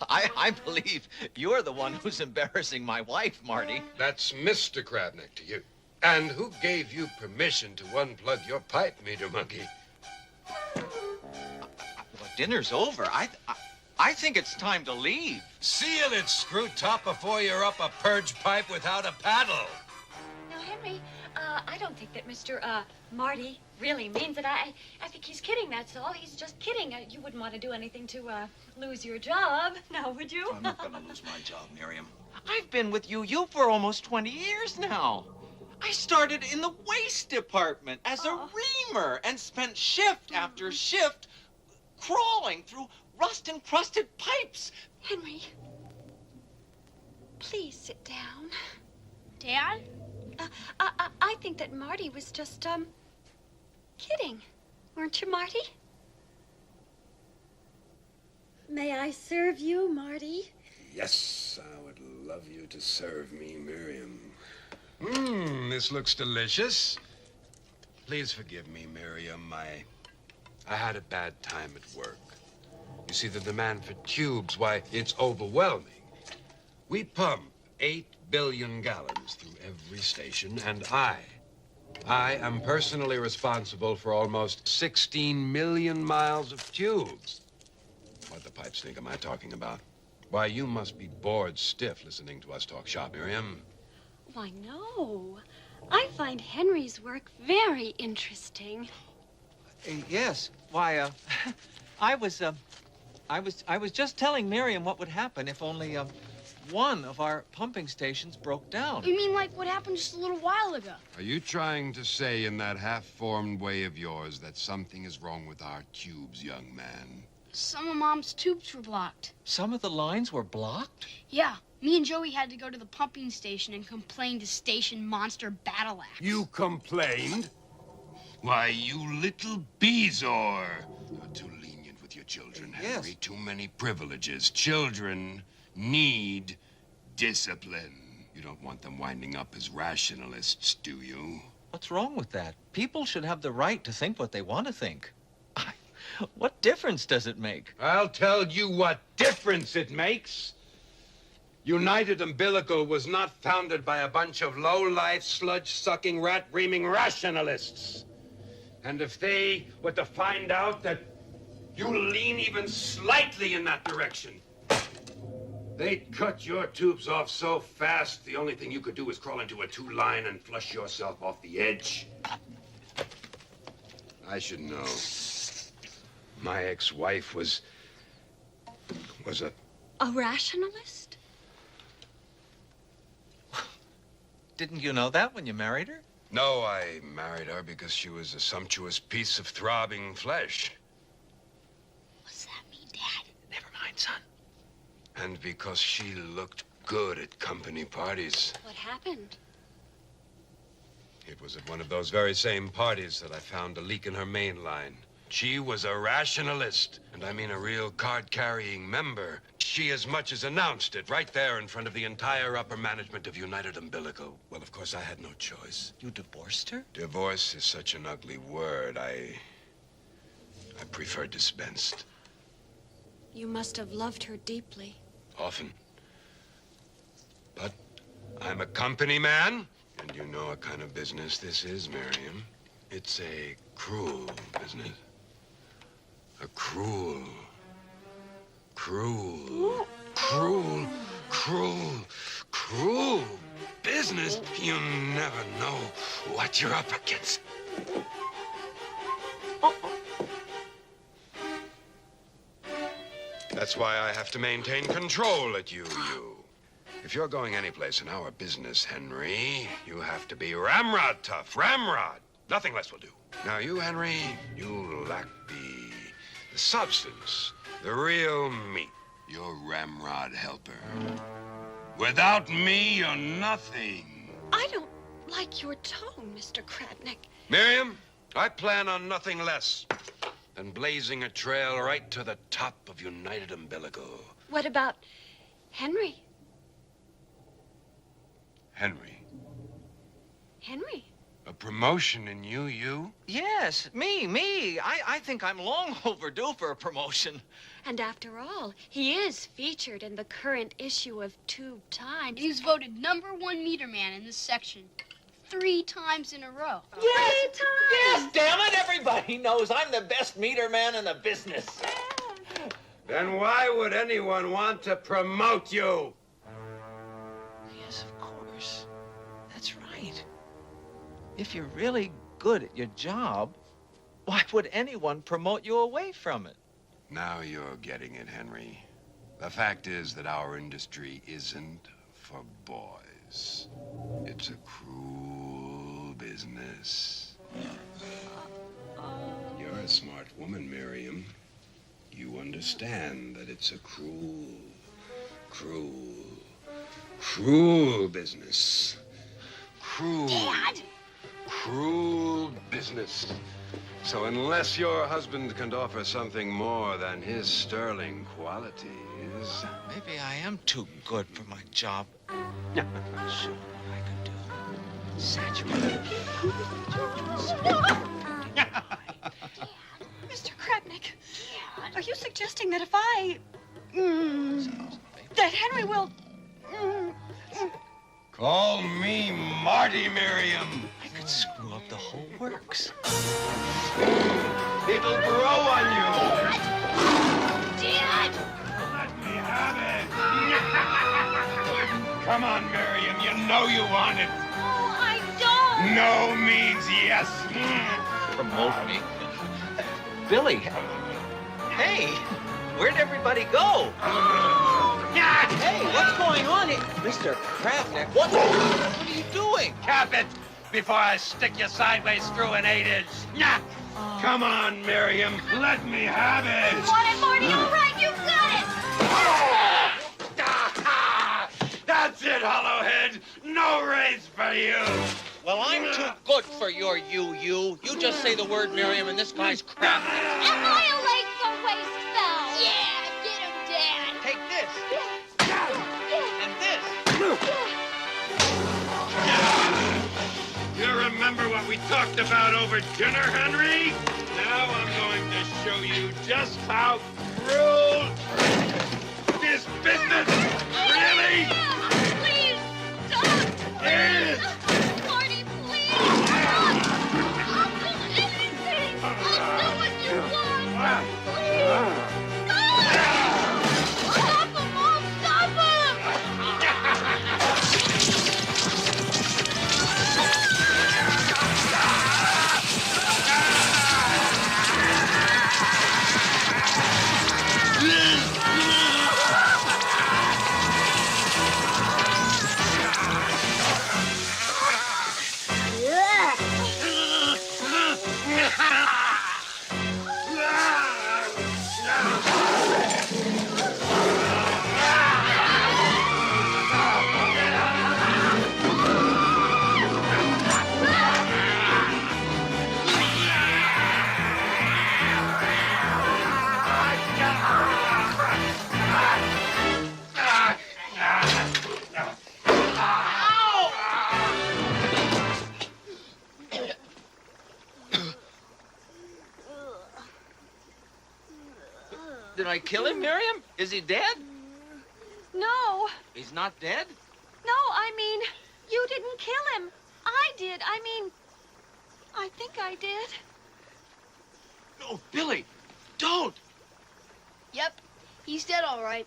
I believe you're the one who's embarrassing my wife, Marty. That's Mr. Crabneck to you. And who gave you permission to unplug your pipe, meter monkey? Well, dinner's over. I think it's time to leave. Seal it, screw top, before you're up a purge pipe without a paddle. Now, Henry, I don't think that Mr. Marty really means it. I think he's kidding, that's all. He's just kidding. You wouldn't want to do anything to lose your job, now would you? I'm not going to lose my job, Miriam. I've been with you for almost 20 years now. I started in the waste department as a reamer and spent shift after shift crawling through rust-encrusted pipes. Henry, please sit down. Dad? I think that Marty was just, kidding. Weren't you, Marty? May I serve you, Marty? Yes, I would love you to serve me, Miriam. This looks delicious. Please forgive me, Miriam. I had a bad time at work. You see, the demand for tubes, why, it's overwhelming. We pump 8 billion gallons through every station, and I am personally responsible for almost 16 million miles of tubes. What the pipes think am I talking about? Why, you must be bored stiff listening to us talk shop, Miriam. Why, no. I find Henry's work very interesting. Yes. Why, I was just telling Miriam what would happen if only one of our pumping stations broke down. You mean like what happened just a little while ago? Are you trying to say in that half-formed way of yours that something is wrong with our tubes, young man? Some of Mom's tubes were blocked. Some of the lines were blocked? Yeah. Me and Joey had to go to the pumping station and complain to Station Monster Battle Axe. You complained? Why, you little beezor. You're too lenient with your children, Henry. Yes. Too many privileges. Children need discipline. You don't want them winding up as rationalists, do you? What's wrong with that? People should have the right to think what they want to think. What difference does it make? I'll tell you what difference it makes. United Umbilical was not founded by a bunch of low-life, sludge-sucking, rat-reaming rationalists. And if they were to find out that you lean even slightly in that direction, they'd cut your tubes off so fast, the only thing you could do is crawl into a two-line and flush yourself off the edge. I should know. My ex-wife was a... A rationalist? Didn't you know that when you married her? No, I married her because she was a sumptuous piece of throbbing flesh. What's that mean, Dad? Never mind, son. And because she looked good at company parties. What happened? It was at one of those very same parties that I found a leak in her main line. She was a rationalist, and I mean a real card-carrying member. She as much as announced it right there in front of the entire upper management of United Umbilical. Well, of course, I had no choice. You divorced her? Divorce is such an ugly word. I prefer dispensed. You must have loved her deeply. Often. But I'm a company man, and you know what kind of business this is, Miriam. It's a cruel business. A cruel business. You never know what you're up against. That's why I have to maintain control at UU. If you're going anyplace in our business, Henry, you have to be ramrod tough. Ramrod. Nothing less will do. Now, you, Henry, you lack the substance, the real meat. You're ramrod helper. Without me, you're nothing. I don't like your tone, Mr. Kratnick. Miriam, I plan on nothing less than blazing a trail right to the top of United Umbilical. What about Henry? Henry, Henry? a promotion in UU? Yes, me. I think I'm long overdue for a promotion. And after all, he is featured in the current issue of Tube Times. He's voted #1 meter man in this section 3 times in a row. Yes, damn it, everybody knows I'm the best meter man in the business. Then why would anyone want to promote you? Yes, of course. That's right. If you're really good at your job, why would anyone promote you away from it? Now you're getting it, Henry. The fact is that our industry isn't for boys. It's a cruel business. You're a smart woman, Miriam. You understand that it's a cruel business. Cruel business. So unless your husband can offer something more than his sterling qualities... Maybe I am too good for my job. I'm not sure what I could do. Saturate. Mr. Kratnick, are you suggesting that if I... that Henry will... Call me Marty, Miriam. I could screw up the whole works. It'll grow on you. Dad! Let me have it. Come on, Miriam. You know you want it. Oh, I don't! No means yes. Promote me. Billy, hey, where'd everybody go? Hey, what's going on here? Mr. Kratnick, what are you doing? Cap it before I stick you sideways through an 8-inch. Come on, Miriam. Let me have it. You want it, Marty? All right, you got it! That's it, Hollowhead. No raise for you. Well, I'm too good for your UU. You just say the word, Miriam, and this guy's Kratnick. Annihilate the waste spell! Yeah, get him, Dad! Take this. And this. You remember what we talked about over dinner, Henry? Now I'm going to show you just how cruel this business really Please, stop! is. Marty, please! I'll do anything! I'll do what you want! Please! Stop him! I'll stop him! Did I kill him, Miriam? Is he dead? No. He's not dead? No, I mean, you didn't kill him. I did. I mean, I think I did. No, Billy, don't. Yep, he's dead all right.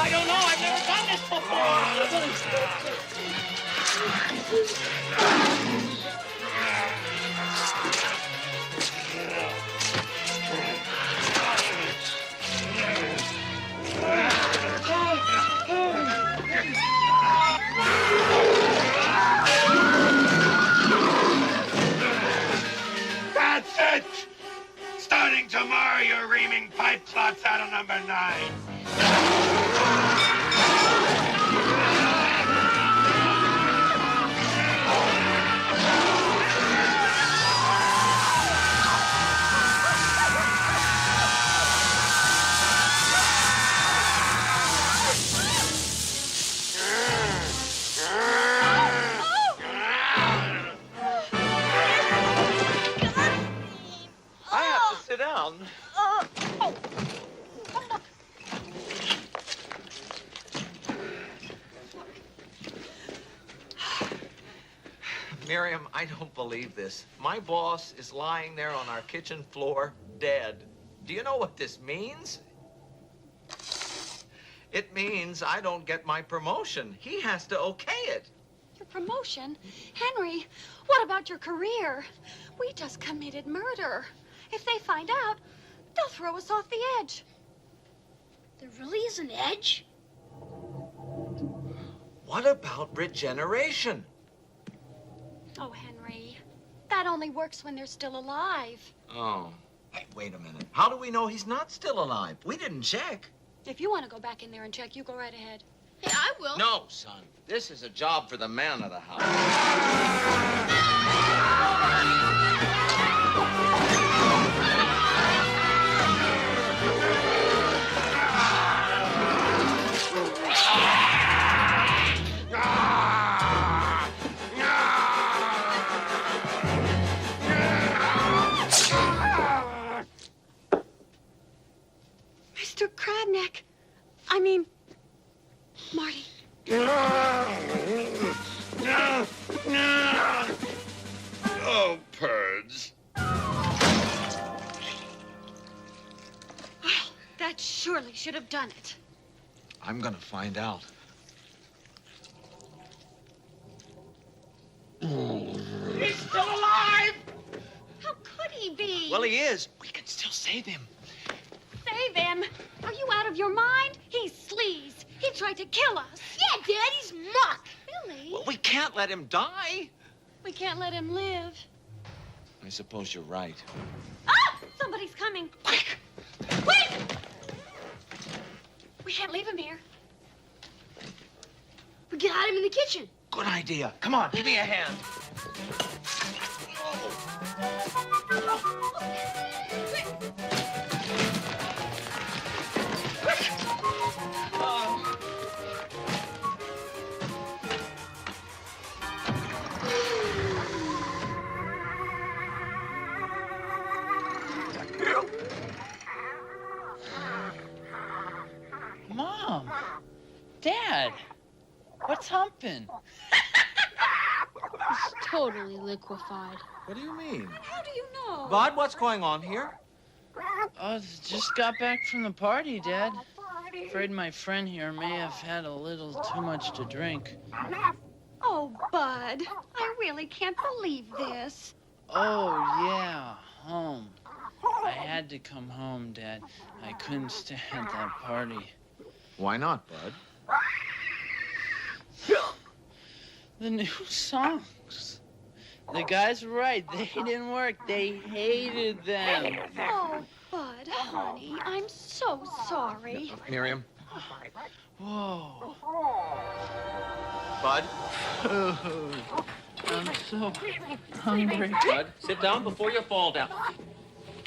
I don't know. I've never done this That's it! Starting tomorrow, you're reaming pipe clots out of number 9. I have to sit down. Miriam, I don't believe this. My boss is lying there on our kitchen floor, dead. Do you know what this means? It means I don't get my promotion. He has to okay it. Your promotion? Henry, what about your career? We just committed murder. If they find out, they'll throw us off the edge. There really is an edge? What about regeneration? Oh, Henry, that only works when they're still alive. Oh. Hey, wait a minute. How do we know he's not still alive? We didn't check. If you want to go back in there and check, you go right ahead. Yeah, I will. No, son. This is a job for the man of the house. Mr. Crabneck. I mean, Marty. Oh, Purds. Well, that surely should have done it. I'm gonna find out. He's still alive! How could he be? Well, he is. We can still save him. Save him? Are you out of your mind? He's sleaze. He tried to kill us. Yeah, Dad, he's muck. Billy, Well, we can't let him die. we can't let him live. I suppose you're right. Ah! Somebody's coming. Quick! Quick! We can't leave him here. We can hide him in the kitchen. Good idea. Come on, give me a hand. Mom! Dad! What's humping? He's totally liquefied. What do you mean? How do you know? Bud, what's going on here? Oh, just got back from the party, Dad. Afraid my friend here may have had a little too much to drink. Oh, Bud, I really can't believe this. Oh, yeah, home. I had to come home, Dad. I couldn't stand that party. Why not, Bud? The new songs. The guys were right. They didn't work. They hated them. Oh, Bud, honey, I'm so sorry. Miriam? Whoa. Bud? I'm so hungry. Bud, sit down before you fall down.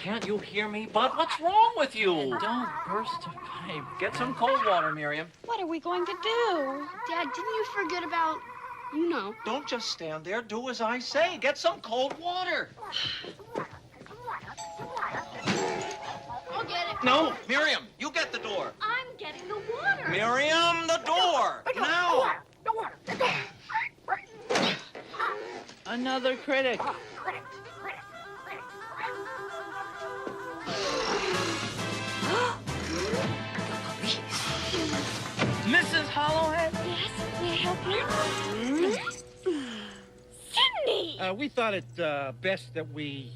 Can't you hear me, Bud? What's wrong with you? Don't burst a pipe. Get some cold water, Miriam. What are we going to do? Dad, didn't you forget about, you know? Don't just stand there. Do as I say. Get some cold water. I'll get it. No, Miriam, you get the door. I'm getting the water. Miriam, the door. Now. Another critic. Mrs. Hollowhead? Yes, may I help you? Cindy! We thought it best that we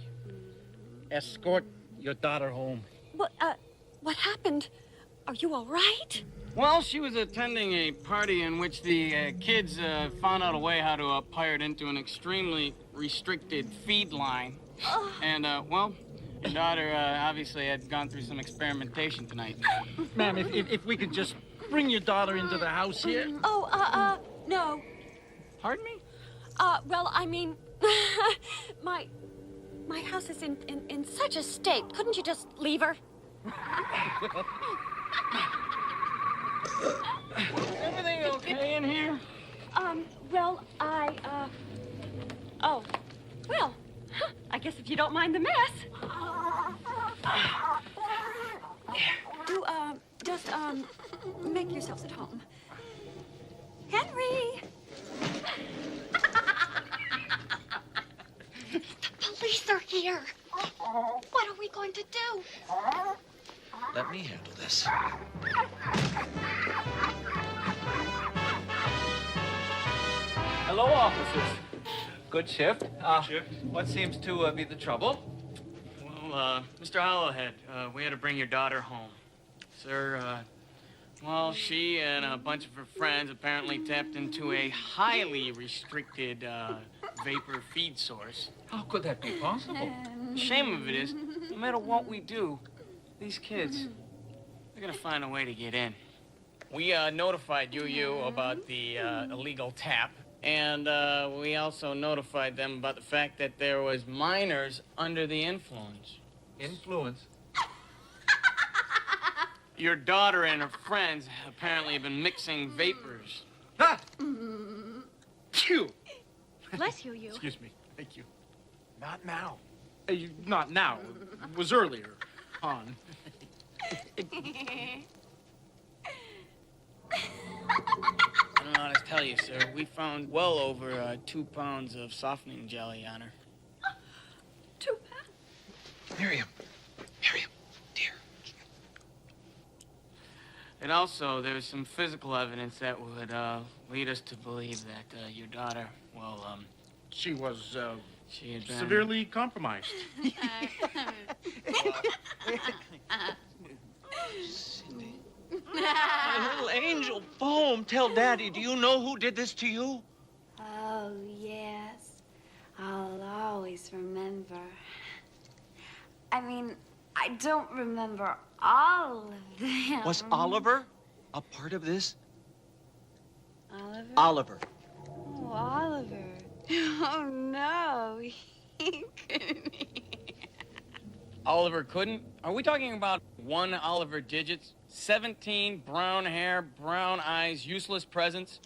escort your daughter home. What happened? Are you all right? Well, she was attending a party in which the kids found out a way how to pirate into an extremely restricted feed line. And, well, your daughter obviously had gone through some experimentation tonight. Ma'am, if we could just bring your daughter into the house here. No. Pardon me? Well, I mean, my house is in such a state. Couldn't you just leave her? Everything okay in here? Well, oh, well, I guess if you don't mind the mess. Just make yourselves at home. Henry! The police are here. What are we going to do? Let me handle this. Hello, officers. Good shift. What seems to be the trouble? Well, Mr. Hollowhead, we had to bring your daughter home. Sir, well, she and a bunch of her friends apparently tapped into a highly restricted vapor feed source. How could that be possible? The shame of it is, no matter what we do, these kids, they're gonna find a way to get in. We notified you about the illegal tap, and we also notified them about the fact that there was minors under the influence. Influence? Your daughter and her friends apparently have been mixing vapors. Ha! Phew! Bless you, you. Excuse me. Thank you. Not now. Not now. It was earlier on. I don't know how to tell you, sir. We found well over 2 pounds of softening jelly on her. 2 pounds? Miriam, dear. And also, there's some physical evidence that would lead us to believe that your daughter, well, she was she had been severely compromised. Cindy. My little angel foam. Tell Daddy, do you know who did this to you? Oh, yes. I'll always remember. I mean, I don't remember all of them. Was Oliver a part of this? Oliver? Oliver. Oh, Oliver. Oh, no. He couldn't. Oliver couldn't? Are we talking about one Oliver Digits? 17, brown hair, brown eyes, useless presence?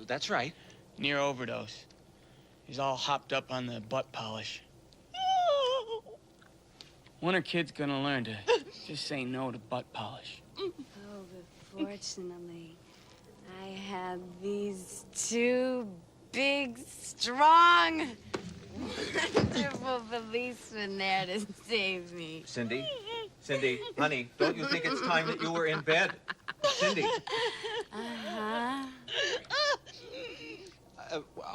That's right. Near overdose. He's all hopped up on the butt polish. When are kids gonna learn to just say no to butt polish? Oh, but fortunately, I had these 2 big, strong, wonderful policemen there to save me. Cindy, honey, don't you think it's time that you were in bed? Cindy. Uh-huh.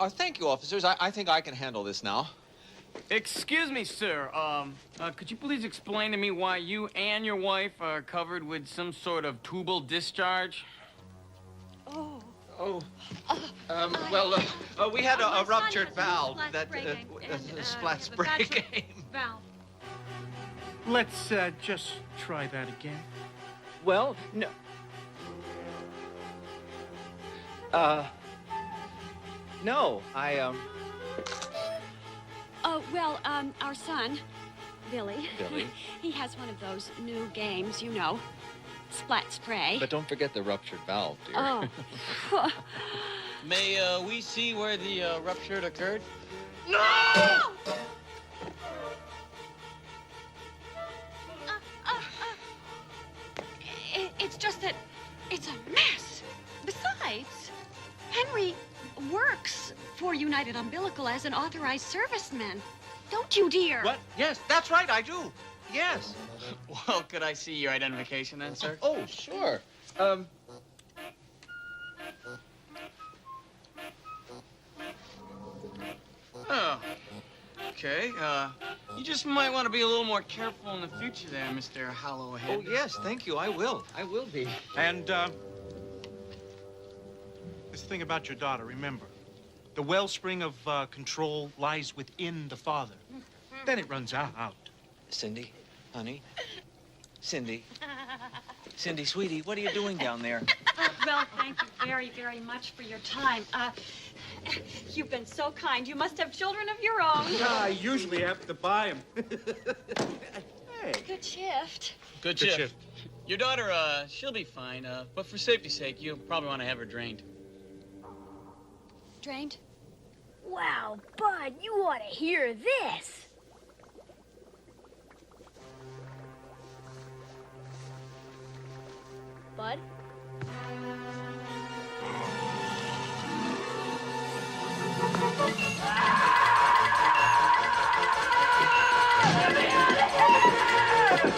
Thank you, officers. I think I can handle this now. Excuse me, sir. Could you please explain to me why you and your wife are covered with some sort of tubal discharge? Oh. Oh. We had a ruptured valve that splats breaking. Valve. Let's just try that again. Well, no. No, Oh, well, our son, Billy. Billy? He has one of those new games, you know. Splat spray. But don't forget the ruptured valve, dear. Oh. May we see where the rupture occurred? No! It's just that it's a mess. Besides, Henry works for United Umbilical as an authorized serviceman. Don't you, dear? What? Yes, that's right, I do. Yes. Well, could I see your identification then, sir? Oh, sure. Oh. Okay, you just might want to be a little more careful in the future there, Mr. Hollowhead. Oh, yes, thank you. I will. I will be. And, this thing about your daughter, remember, the wellspring of control lies within the father. Then it runs out. Cindy, honey. Cindy. Cindy, sweetie, what are you doing down there? Well, thank you very, very much for your time. You've been so kind. You must have children of your own. I usually have to buy them. Hey. Good shift. Good shift. Your daughter, she'll be fine, but for safety's sake, you'll probably want to have her drained. Drained? Wow, Bud, you ought to hear this. Bud?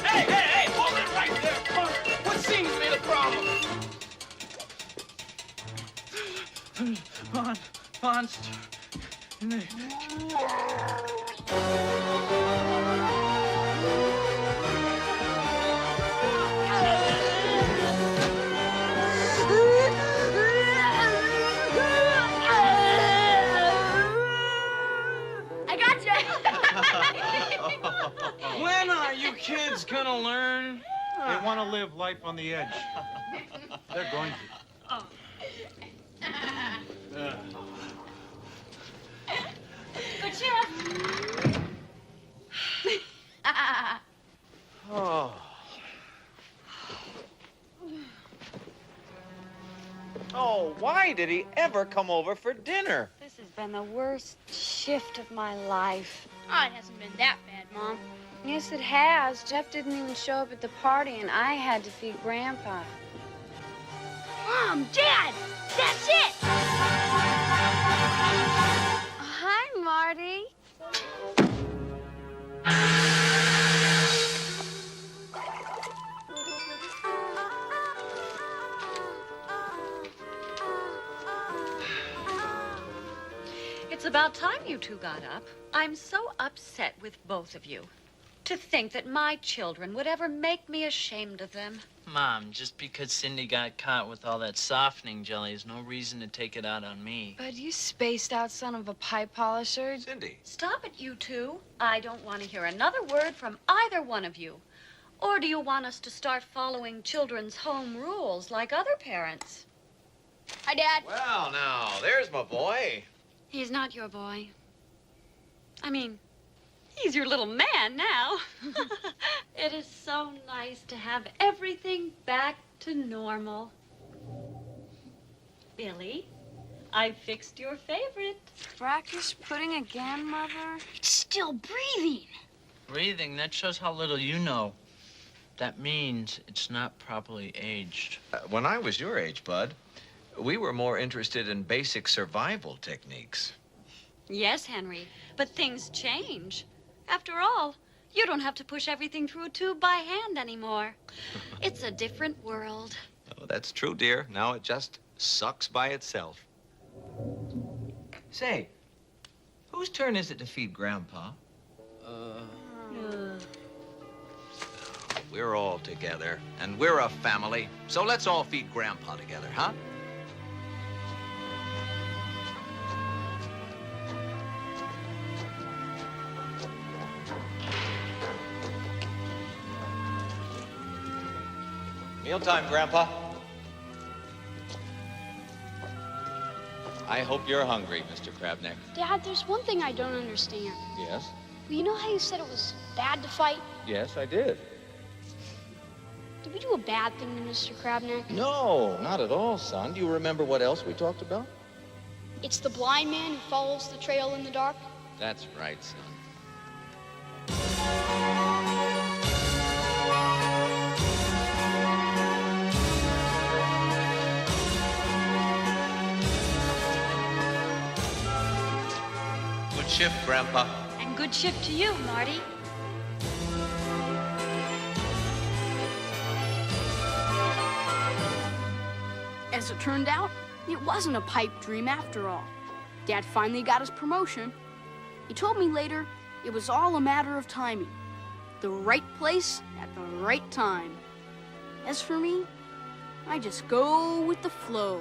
Hey, hold it right there. Come on. What seems to be the problem? Monster. I gotcha. When are you kids gonna learn? They want to live life on the edge. They're going to. Good shift. Oh. Oh, why did he ever come over for dinner? This has been the worst shift of my life. Oh, it hasn't been that bad, Mom. Yes, it has. Jeff didn't even show up at the party, and I had to feed Grandpa. Mom, Dad, that's it. Hi, Marty. It's about time you two got up. I'm so upset with both of you. To think that my children would ever make me ashamed of them. Mom, just because Cindy got caught with all that softening jelly is no reason to take it out on me. But you spaced out son of a pipe polisher. Cindy. Stop it, you two. I don't want to hear another word from either one of you. Or do you want us to start following children's home rules like other parents? Hi, Dad. Well, now, there's my boy. He's not your boy. I mean, he's your little man now. It is so nice to have everything back to normal. Billy, I fixed your favorite. Brackish pudding again, Mother? It's still breathing. Breathing, that shows how little you know. That means it's not properly aged. When I was your age, Bud, we were more interested in basic survival techniques. Yes, Henry, but things change. After all, you don't have to push everything through a tube by hand anymore. It's a different world. Oh, that's true, dear. Now it just sucks by itself. Say, whose turn is it to feed Grandpa? We're all together, and we're a family, so let's all feed Grandpa together, huh? Mealtime, Grandpa. I hope you're hungry, Mr. Crabneck. Dad, there's one thing I don't understand. Yes? Well, you know how you said it was bad to fight? Yes, I did. Did we do a bad thing to Mr. Crabneck? No, not at all, son. Do you remember what else we talked about? It's the blind man who follows the trail in the dark? That's right, son. Good shift, Grandpa. And good shift to you, Marty. As it turned out, it wasn't a pipe dream after all. Dad finally got his promotion. He told me later it was all a matter of timing. The right place at the right time. As for me, I just go with the flow.